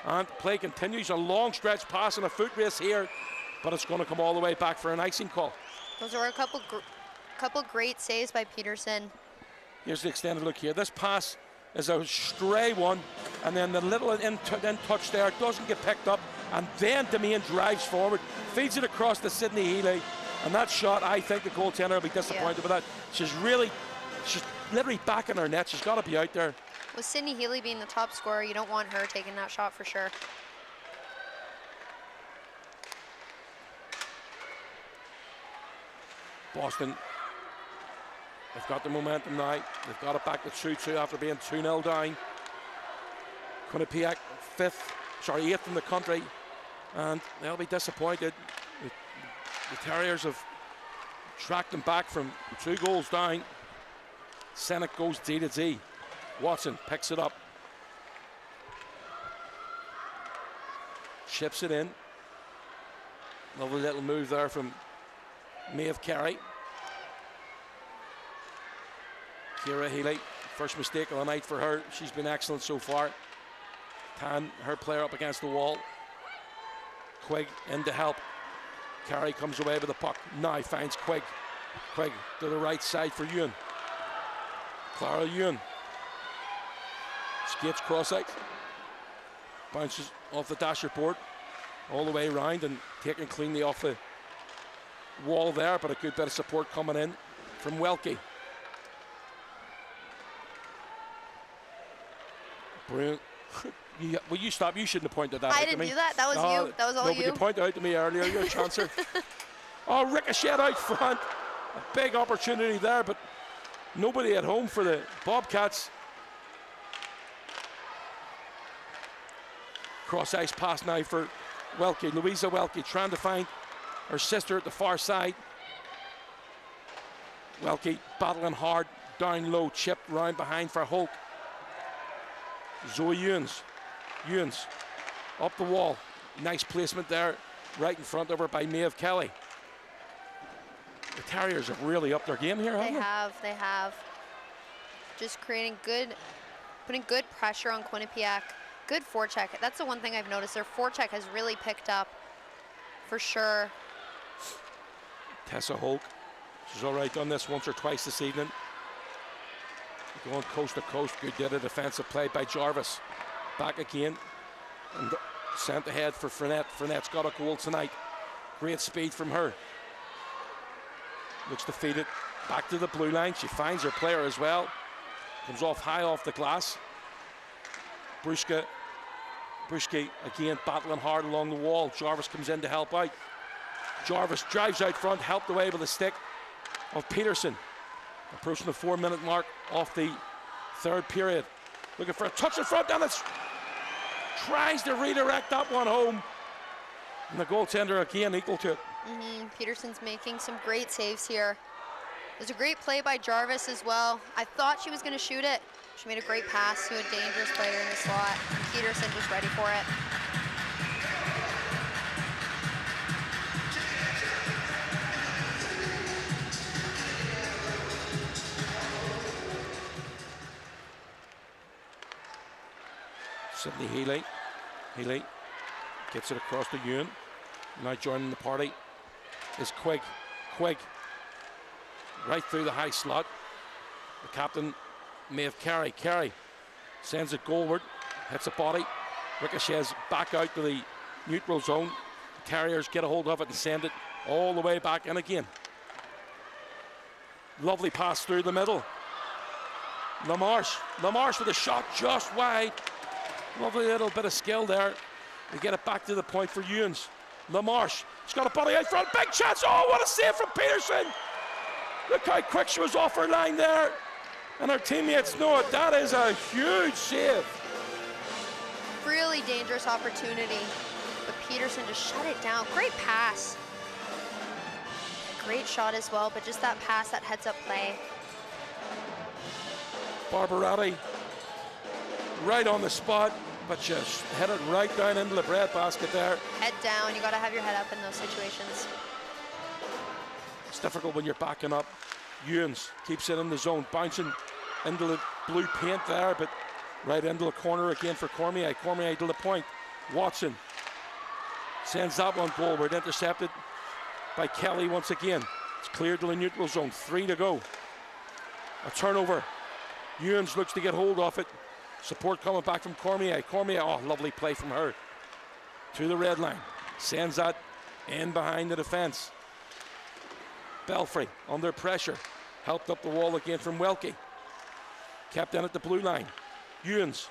And play continues. A long stretch pass and a foot race here, but it's going to come all the way back for an icing call. Those are a couple great saves by Peterson. Here's the extended look here. This pass is a stray one, and then the little in touch there doesn't get picked up, and then Demain drives forward, feeds it across to Sydney Healy, and that shot, I think the goaltender will be disappointed with that. She's literally back in her net. She's got to be out there. With Sydney Healy being the top scorer, you don't want her taking that shot for sure. Boston, they've got the momentum now. They've got it back to 2-2 after being 2-0 down. Quinnipiac 8th in the country, and they'll be disappointed. The Terriers have tracked them back from 2 goals down. Senek goes D to D. Watson picks it up. Chips it in. Lovely little move there from Maeve Carey. Ciara Healy, first mistake of the night for her. She's been excellent so far. Tan, her player up against the wall. Quigg in to help. Carey comes away with the puck. Now finds Quigg. Quigg to the right side for Ewan. Clara Ewan. Skates cross out. Bounces off the dasher board all the way around and taken cleanly off the wall there, but a good bit of support coming in from Welke. Brilliant. Will you stop? You shouldn't have pointed that out to me. I didn't do that. That was you. That was all you. But you pointed out to me earlier. You're a chancer. Oh, ricochet out front. A big opportunity there, but nobody at home for the Bobcats. Cross ice pass now for Welke. Louisa Welke trying to find her sister at the far side. Welke battling hard, down low, chipped round behind for Hulk. Zoe Ewens up the wall. Nice placement there, right in front of her by Maeve Kelly. The Terriers have really upped their game here, haven't they? They have. Just putting good pressure on Quinnipiac. Good forecheck. That's the one thing I've noticed. Their forecheck has really picked up, for sure. Tessa Hulk, she's all right on this once or twice this evening. Going coast to coast, good bit of defensive play by Jarvis. Back again, and sent ahead for Frenette. Frenette's got a goal tonight. Great speed from her. Looks to feed it back to the blue line. She finds her player as well. Comes off high off the glass. Bruska again battling hard along the wall. Jarvis comes in to help out. Jarvis drives out front, helped away with a stick of Peterson. Approaching the 4-minute mark off the 3rd period. Looking for a touch in front, and it's tries to redirect that one home. And the goaltender again equal to it. Peterson's making some great saves here. There's a great play by Jarvis as well. I thought she was going to shoot it. She made a great pass to a dangerous player in the slot. And Peterson just ready for it. Sydney Healy gets it across to Ewan. Now joining the party is Quigg. Quigg right through the high slot. The captain, Maeve Carey. Carey sends it goalward, hits a body, ricochets back out to the neutral zone. The Terriers get a hold of it and send it all the way back in again. Lovely pass through the middle. LaMarche with a shot just wide. Lovely little bit of skill there. They get it back to the point for Ewens. LaMarche, he's got a body out front, big chance. Oh, what a save from Peterson. Look how quick she was off her line there. And her teammates know it. That is a huge save. Really dangerous opportunity, but Peterson just shut it down. Great pass. Great shot as well, but just that pass, that heads-up play. Barbaratti right on the spot, but just headed right down into the breadbasket there. Head down, you gotta have your head up in those situations. It's difficult when you're backing up. Ewens keeps it in the zone, bouncing into the blue paint there, but right into the corner again for Cormier. Cormier to the point. Watson sends that one goalward, intercepted by Kelly once again. It's cleared to the neutral zone, 3 to go. A turnover. Ewens looks to get hold of it. Support coming back from Cormier. Cormier, oh, lovely play from her. To the red line. Sends that in behind the defense. Belfry under pressure. Helped up the wall again from Welke. Kept in at the blue line. Ewens.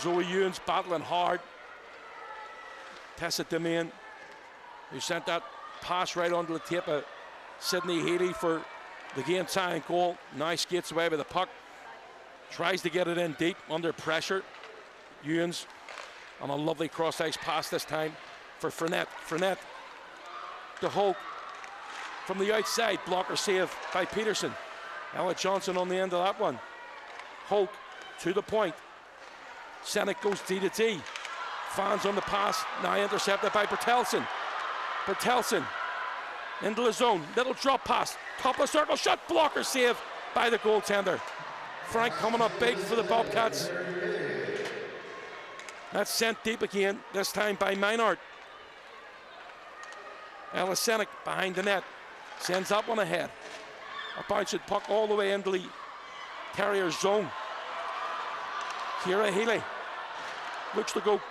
Zoe Ewens battling hard. Tessa Demian, who sent that pass right onto the tape of Sydney Healy for the game tying goal. Now skates away with the puck. Tries to get it in deep under pressure. Ewens on a lovely cross ice pass this time for Fournette. Fournette to Holt from the outside. Blocker save by Peterson. Ella Johnson on the end of that one. Holt to the point. Senek goes D to D. Fans on the pass, now intercepted by Bertelsen. Bertelsen into the zone, little drop pass, top of the circle, shot, blocker save by the goaltender. Frank coming up big for the Bobcats. That's sent deep again, this time by Meinhardt. Ella Senek behind the net, sends that one ahead. A bouncing puck all the way into the Terriers zone. Kira Healy looks to go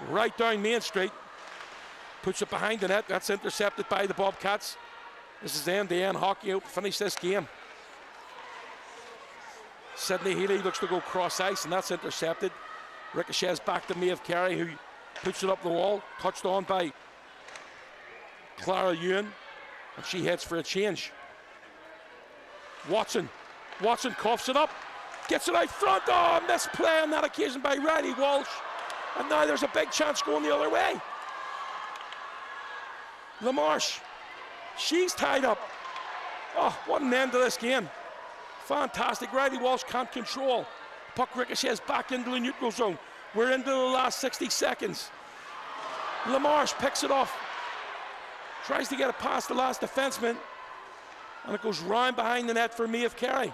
right down Main Street, puts it behind the net. That's intercepted by the Bobcats. This is end-to-end hockey out to finish this game. Sydney Healy looks to go cross ice, and that's intercepted. Ricochets back to Maeve Carey, who puts it up the wall, touched on by Clara Ewan, and she heads for a change. Watson coughs it up, gets it out front. Oh, misplay on that occasion by Riley Walsh. And now there's a big chance going the other way. LaMarche, she's tied up. Oh, what an end to this game. Fantastic. Riley Walsh can't control. Puck ricochets back into the neutral zone. We're into the last 60 seconds. LaMarche picks it off. Tries to get it past the last defenseman. And it goes round behind the net for Maeve Carey.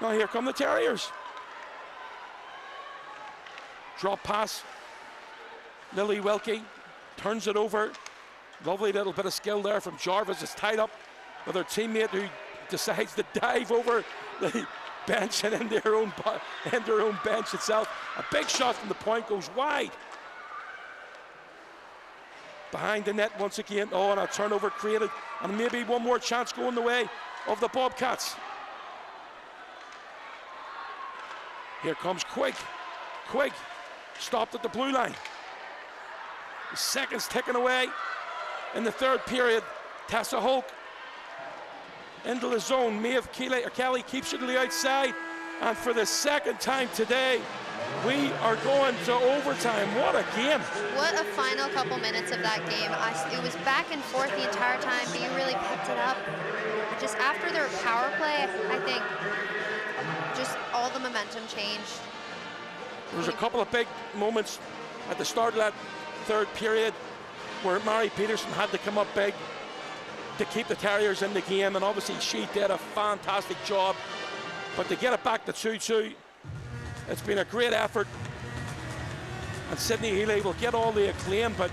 Now here come the Terriers. Drop pass. Lily Welke turns it over. Lovely little bit of skill there from Jarvis. It's tied up with her teammate who decides to dive over the bench and into her own bench itself. A big shot from the point goes wide. Behind the net once again. Oh, and a turnover created. And maybe one more chance going the way of the Bobcats. Here comes Quigg. Quigg stopped at the blue line. The seconds ticking away in the third period. Tessa Hulk into the zone. Maeve Kelly keeps it to the outside. And for the second time today, we are going to overtime. What a game. What a final couple minutes of that game. It was back and forth the entire time. BU really picked it up. Just after their power play, I think just all the momentum changed. There was a couple of big moments at the start of that third period where Mary Peterson had to come up big to keep the Terriers in the game, and obviously she did a fantastic job. But to get it back to 2-2, it's been a great effort. And Sydney Healy will get all the acclaim, but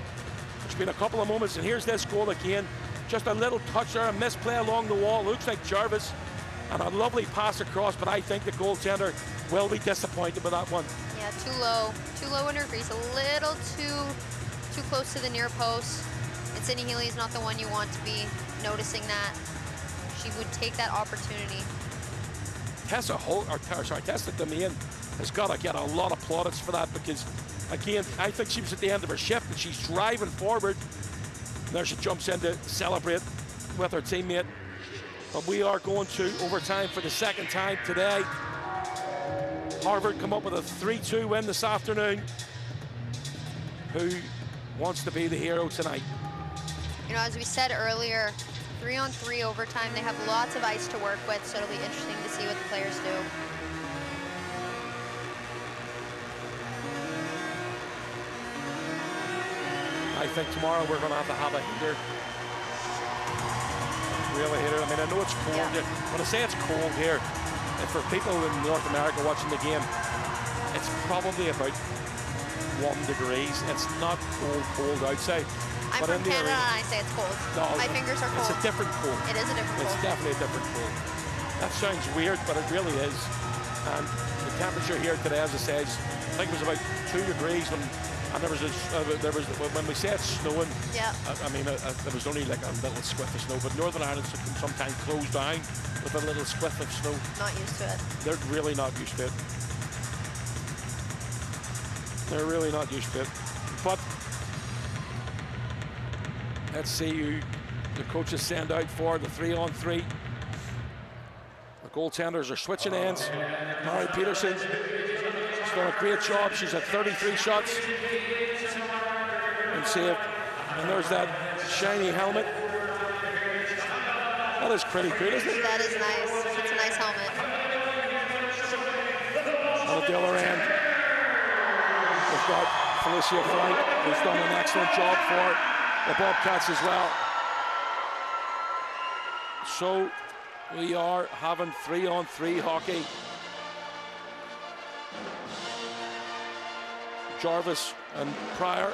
there's been a couple of moments, and here's this goal again. Just a little touch there, a misplay along the wall. Looks like Jarvis, and a lovely pass across, but I think the goaltender will be disappointed with that one. Yeah, too low in her crease, a little too close to the near post. And Sydney Healy is not the one you want to be noticing that. she would take that opportunity. Tessa Domain has got to get a lot of plaudits for that, because, again, I think she was at the end of her shift and she's driving forward. And there she jumps in to celebrate with her teammate. But we are going to overtime for the second time today. Harvard come up with a 3-2 win this afternoon. Who wants to be the hero tonight? You know, as we said earlier, 3-on-3 overtime, they have lots of ice to work with, so it'll be interesting to see what the players do. I think tomorrow we're going to have a heater. Really heater. I mean, I know it's cold here. When I say it's cold here, for people in North America watching the game, it's probably about 1 degrees. It's not cold outside. I'm from Canada and I say it's cold. No, my fingers are cold. It's a different cold. It is a different cold. It's definitely a different cold. That sounds weird, but it really is. And the temperature here today, as I said, I think it was about 2 degrees when, and there was when we say it's snowing. Yeah. I mean, there was only like a little squiff of snow, but Northern Ireland can sometimes close down with a little squiff of snow. Not used to it. They're really not used to it. They're really not used to it. But let's see who the coaches send out for the 3-on-3. The goaltenders are switching ends. Mary Peterson, she's done a great job. She's had 33 shots and saved. And there's that shiny helmet. That is pretty cool, isn't it? That is nice. It's a nice helmet. On the other end, we've got Felicia Frank, who's done an excellent job for the Bobcats as well. So we are having 3-on-3 hockey. Jarvis and Pryor.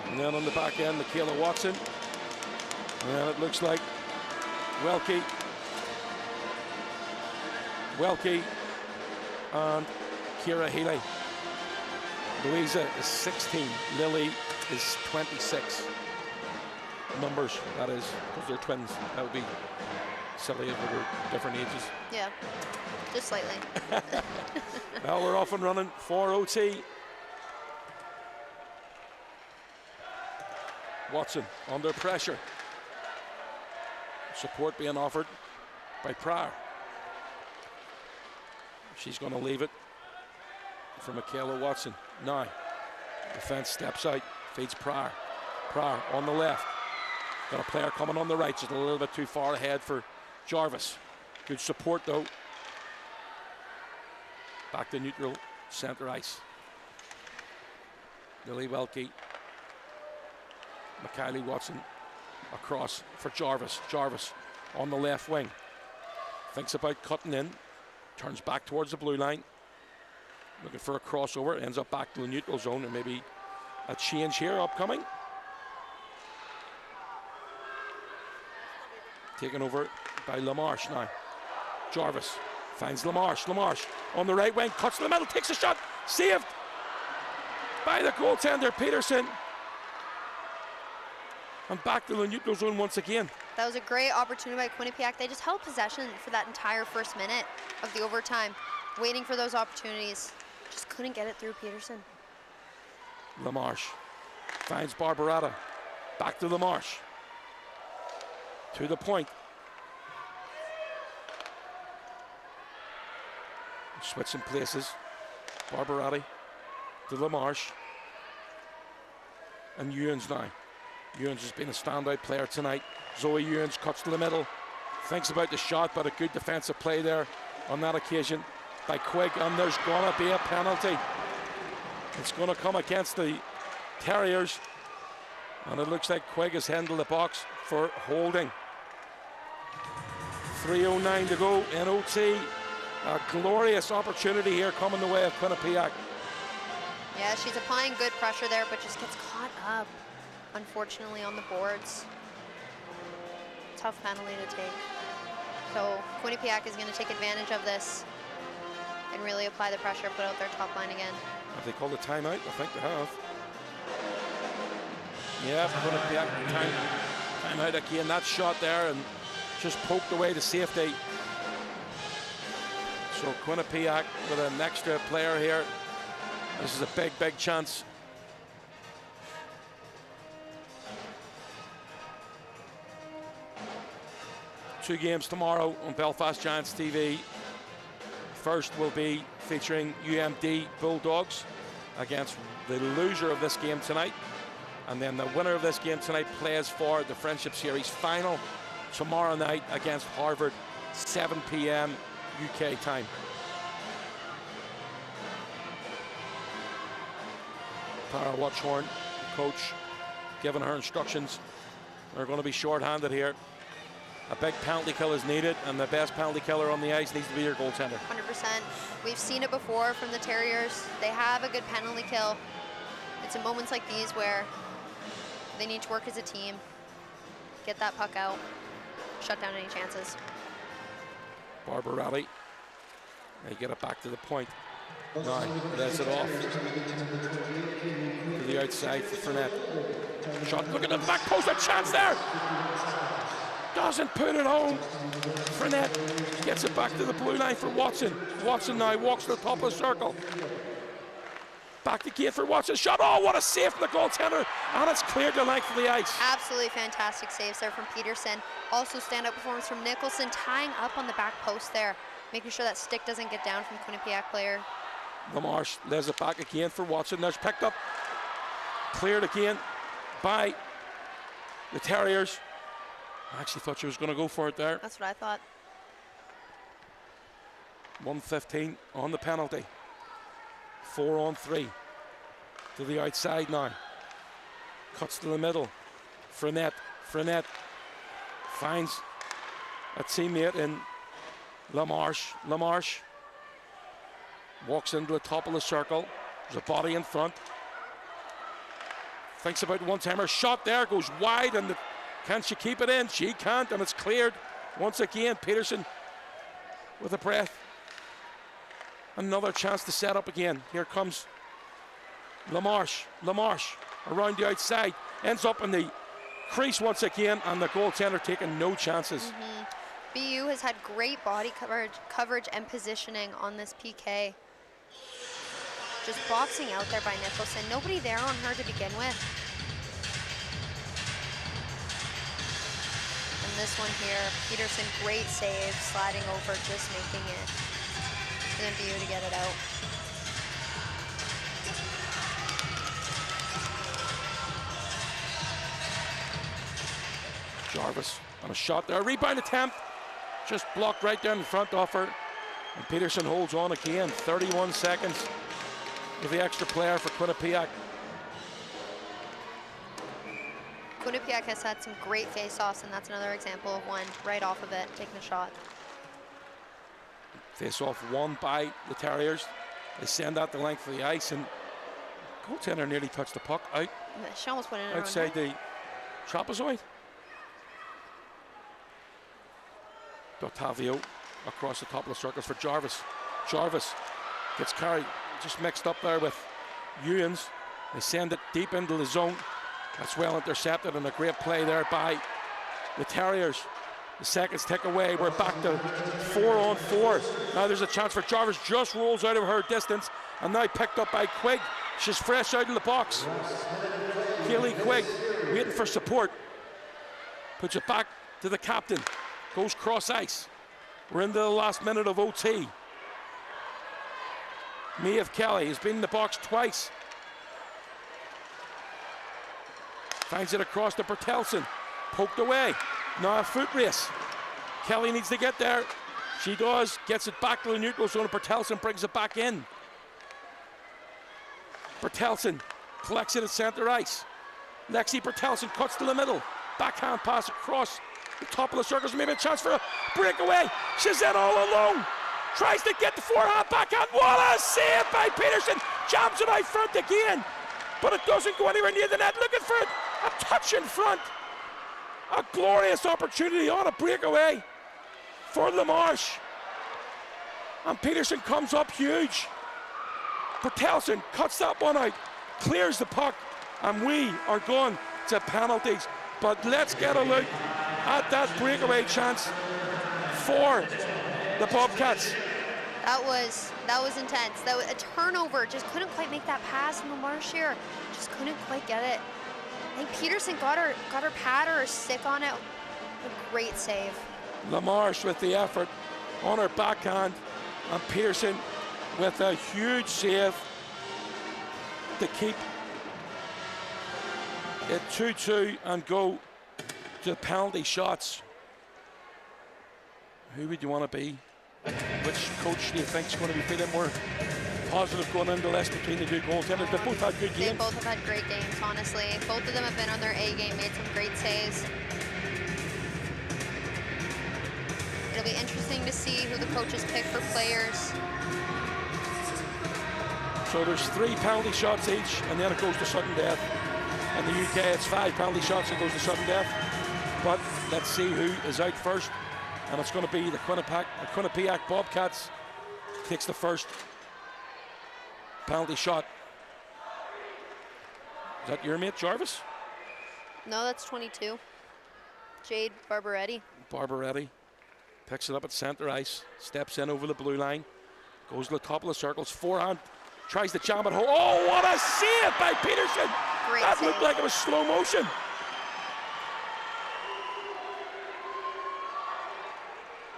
And then on the back end, Michaela Watson. And it looks like Welke and Kira Healy. Louisa is 16, Lily is 26. Numbers, that is, because they're twins. That would be silly if they were different ages. Yeah, just slightly. Well, we're off and running for OT. Watson under pressure. Support being offered by Pryor. She's going to leave it for Michaela Watson. Now, defense steps out, feeds Pryor. Pryor on the left. Got a player coming on the right, just a little bit too far ahead for Jarvis. Good support though. Back to neutral center ice. Lily Welke. Michaela Watson across for Jarvis. Jarvis on the left wing. Thinks about cutting in. Turns back towards the blue line. Looking for a crossover. Ends up back to the neutral zone, and maybe a change here upcoming. Taken over by LaMarche now. Jarvis finds LaMarche. LaMarche on the right wing. Cuts to the middle. Takes a shot. Saved by the goaltender Peterson. And back to the neutral zone once again. That was a great opportunity by Quinnipiac. They just held possession for that entire first minute of the overtime, waiting for those opportunities. Just couldn't get it through Peterson. LaMarche finds Barbarata. Back to LaMarche. To the point. Switching places. Barbarati to LaMarche. And Ewens now. Ewens has been a standout player tonight. Zoe Ewens cuts to the middle. Thinks about the shot, but a good defensive play there on that occasion by Quigg. And there's going to be a penalty. It's going to come against the Terriers. And it looks like Quigg has handled the box for holding. 3:09 to go in OT. A glorious opportunity here coming the way of Quinnipiac. Yeah, she's applying good pressure there, but just gets caught up, unfortunately, on the boards. Tough penalty to take. So Quinnipiac is going to take advantage of this and really apply the pressure, put out their top line again. Have they called a timeout? I think they have. Yeah, Quinnipiac timeout again. That shot there, and just poked away to safety. So Quinnipiac with an extra player here. This is a big, big chance. Two games tomorrow on Belfast Giants TV. First will be featuring UMD Bulldogs against the loser of this game tonight. And then the winner of this game tonight plays for the Friendship Series final tomorrow night against Harvard, 7 p.m. UK time. Tara Watchhorn, coach, giving her instructions. They're going to be short-handed here. A big penalty kill is needed, and the best penalty killer on the ice needs to be your goaltender. 100%. We've seen it before from the Terriers. They have a good penalty kill. It's in moments like these where they need to work as a team, get that puck out, shut down any chances. Barbarelli, they get it back to the point. Now, that's it off to the outside for Fournette. Shot, look at the back post, a chance there. Doesn't put it home. Fournette gets it back to the blue line for Watson. Watson now walks to the top of the circle. Back to gate for Watson. Shot, oh, what a save from the goaltender. And it's cleared the length of the ice. Absolutely fantastic saves there from Peterson. Also standout performance from Nicholson, tying up on the back post there, making sure that stick doesn't get down from Quinnipiac player. Lamarche lays it back again for Watson. There's picked up, cleared again by the Terriers. I actually thought she was going to go for it there. That's what I thought. 1:15 on the penalty. 4-on-3 to the outside now. Cuts to the middle. Fournette finds a teammate in Lamarche. Lamarche walks into the top of the circle. There's a body in front. Thinks about one-timer. Shot there, goes wide, and can she keep it in? She can't, and it's cleared. Once again, Peterson with a breath. Another chance to set up again. Here comes Lamarche. Lamarche around the outside. Ends up in the crease once again, and the goaltender taking no chances. BU has had great body coverage and positioning on this PK. Just boxing out there by Nicholson. Nobody there on her to begin with. And this one here, Peterson, great save, sliding over, just making it. And then BU to get it out. Jarvis on a shot there, rebound attempt, just blocked right down in front of her. And Peterson holds on again, 31 seconds with the extra player for Quinnipiac. Quinnipiac has had some great face-offs, and that's another example of one right off of it, taking a shot. Face-off won by the Terriers. They send out the length of the ice, and goaltender nearly touched the puck out. She almost went in her own outside net. the trapezoid. Octavio across the top of the circles for Jarvis. Jarvis gets carried, just mixed up there with Ewens. They send it deep into the zone. That's well intercepted, and a great play there by the Terriers. The seconds tick away. We're back to 4-on-4. Now there's a chance for Jarvis. Just rolls out of her distance, and now picked up by Quigg. She's fresh out of the box. Kaylee Quigg waiting for support. Puts it back to the captain. Goes cross ice. We're into the last minute of OT. Maeve Kelly has been in the box twice. Finds it across to Bertelsen. Poked away. Now a foot race. Kelly needs to get there. She does. Gets it back to the neutral zone. Bertelsen brings it back in. Bertelsen collects it at center ice. Lexi Bertelsen cuts to the middle. Backhand pass across the top of the circles. Maybe a chance for a breakaway. She's in all alone. Tries to get the forehand backhand. What a save by Peterson. Jams it out front again. But it doesn't go anywhere near the net. Looking for it. A touch in front. A glorious opportunity on a breakaway for Lamarche. And Peterson comes up huge. Bertelsen cuts that one out. Clears the puck. And we are going to penalties. But let's get a look at that breakaway chance for the Bobcats. That was intense. That was a turnover. Just couldn't quite make that pass. And LaMarche here just couldn't quite get it. I think Peterson got her pad or her stick on it. A great save. LaMarche with the effort on her backhand, and Pearson with a huge save to keep it 2-2 and go to the penalty shots. Who would you want to be? Which coach do you think is going to be feeling more positive going into this between the two goaltenders? They both had good games. They both have had great games, honestly. Both of them have been on their A game, made some great saves. It'll be interesting to see who the coaches pick for players. So there's 3 penalty shots each, and then it goes to sudden death. In the UK, it's 5 penalty shots that goes to sudden death. But let's see who is out first. And it's going to be the Quinnipiac Bobcats takes the first penalty shot. Is that your mate, Jarvis? No, that's 22. Jade Barbaretti. Barbaretti picks it up at center ice, steps in over the blue line, goes to the top of the circles, forehand, tries to jam it home. Oh, what a save by Peterson! Great that save. Looked like it was slow motion.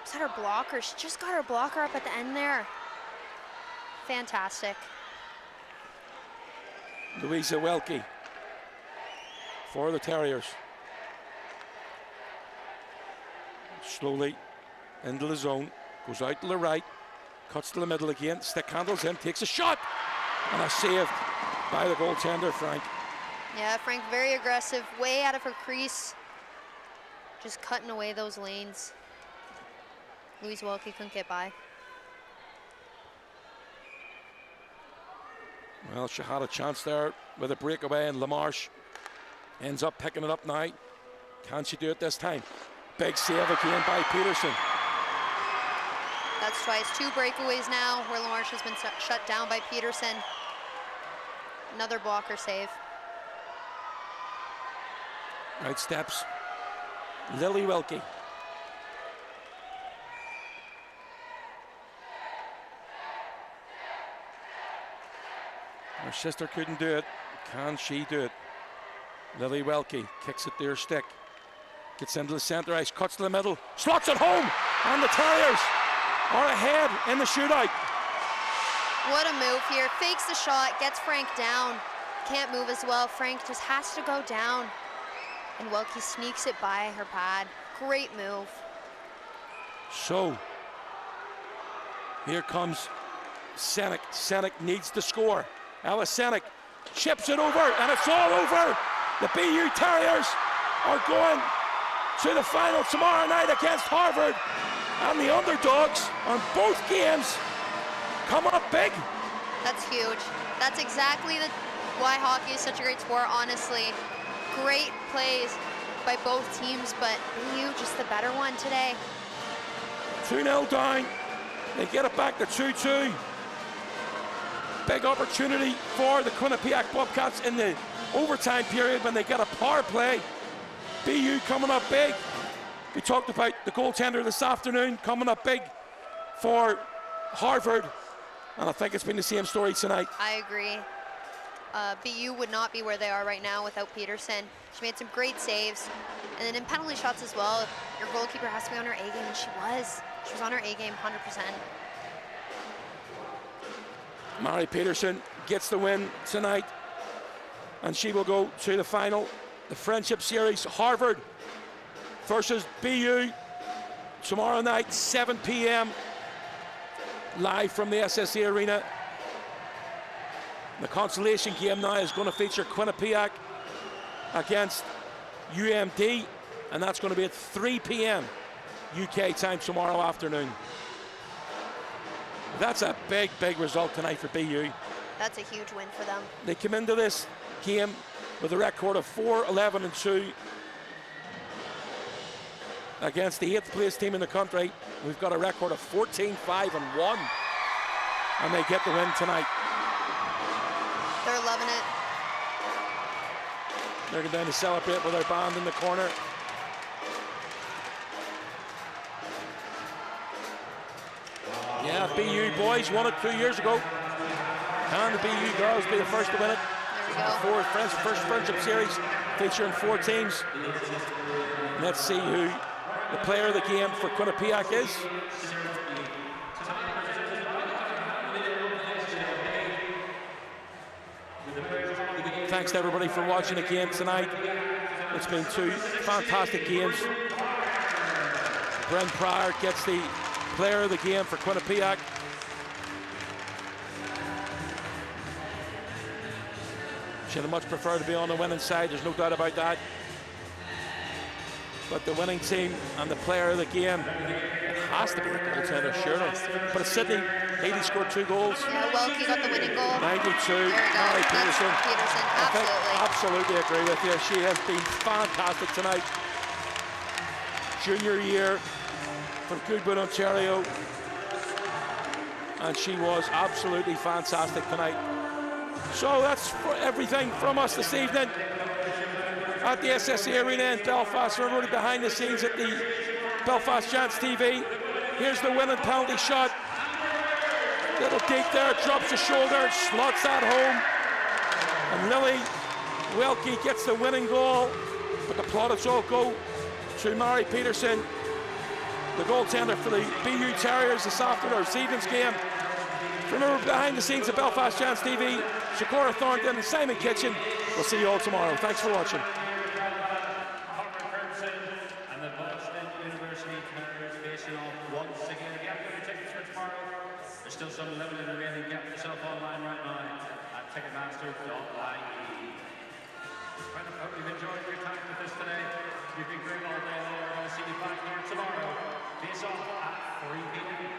Is that her blocker? She just got her blocker up at the end there. Fantastic. Louisa Welke for the Terriers. Slowly into the zone, goes out to the right, cuts to the middle again, stick handles in, takes a shot, and a save by the goaltender, Frank. Yeah, Frank, very aggressive, way out of her crease. Just cutting away those lanes. Louise Welke couldn't get by. Well, she had a chance there with a breakaway, and LaMarche ends up picking it up now. Can she do it this time? Big save again by Peterson. That's twice, 2 breakaways now where LaMarche has been shut down by Peterson. Another blocker save. Right steps Lily Welke. Her sister couldn't do it. Can she do it? Lily Welke kicks it to her stick. Gets into the center ice, cuts to the middle, slots it home, and the Terriers are ahead in the shootout. What a move here. Fakes the shot, gets Frank down. Can't move as well. Frank just has to go down. And Welke sneaks it by her pad. Great move. So, here comes Senek. Senek needs to score. Alice Senek chips it over, and it's all over. The BU Terriers are going to the final tomorrow night against Harvard, and the underdogs on both games come up big. That's huge. That's exactly why hockey is such a great sport, honestly. Great plays by both teams, but BU just the better one today. 2-0 down. They get it back to 2-2. Big opportunity for the Quinnipiac Bobcats in the overtime period when they get a power play. BU coming up big. We talked about the goaltender this afternoon coming up big for Harvard, and I think it's been the same story tonight. I agree. BU would not be where they are right now without Peterson. She made some great saves, and then in penalty shots as well, your goalkeeper has to be on her A game, and she was. She was on her A game 100%. Mary Peterson gets the win tonight, and she will go to the final, the Friendship Series, Harvard versus BU, tomorrow night, 7 p.m, live from the SSE Arena. The consolation game now is going to feature Quinnipiac against UMD, and that's going to be at 3 p.m. UK time tomorrow afternoon. That's a big, big result tonight for BU. That's a huge win for them. They come into this game with a record of 4-11-2 against the 8th place team in the country. We've got a record of 14-5-1, and they get the win tonight. They're loving it. They're going down to celebrate with their band in the corner. Yeah, BU boys won it 2 years ago. And the BU girls be the first to win it. There we go. First friendship series featuring 4 teams. Let's see who the player of the game for Quinnipiac is. Thanks to everybody for watching the game tonight. It's been 2 fantastic games. Brent Pryor gets the player of the game for Quinnipiac. She'd have much preferred to be on the winning side, there's no doubt about that. But the winning team and the player of the game, it has to be the goaltender, surely. But it's Sydney. Haiti scored 2 goals. Yeah, Welke got the winning goal. 92. There we go. Mary Peterson. Peterson, I think absolutely. absolutely agree with you. She has been fantastic tonight. Junior year from Goodwood, Ontario. And she was absolutely fantastic tonight. So that's everything from us this evening at the SSE Arena in Belfast. We're everybody behind the scenes at the Belfast Giants TV. Here's the winning penalty shot. Little deep there, drops the shoulder, slots that home. And Lily Welke gets the winning goal. But the plaudits all go to Mary Peterson, the goaltender for the BU Terriers this afternoon, this evening's game. From behind the scenes at Belfast Giants TV, Shakora Thornton and Simon Kitchen. We'll see you all tomorrow. Thanks for watching. And the Boston University Terriers facing off once again. Get your tickets for tomorrow. There's still some limited remaining. Get yourself online right now at ticketmaster.ie. Friend, I hope you've enjoyed your time with us today. You've been great all day long. I'll see you back here tomorrow. Face off at 3 p.m.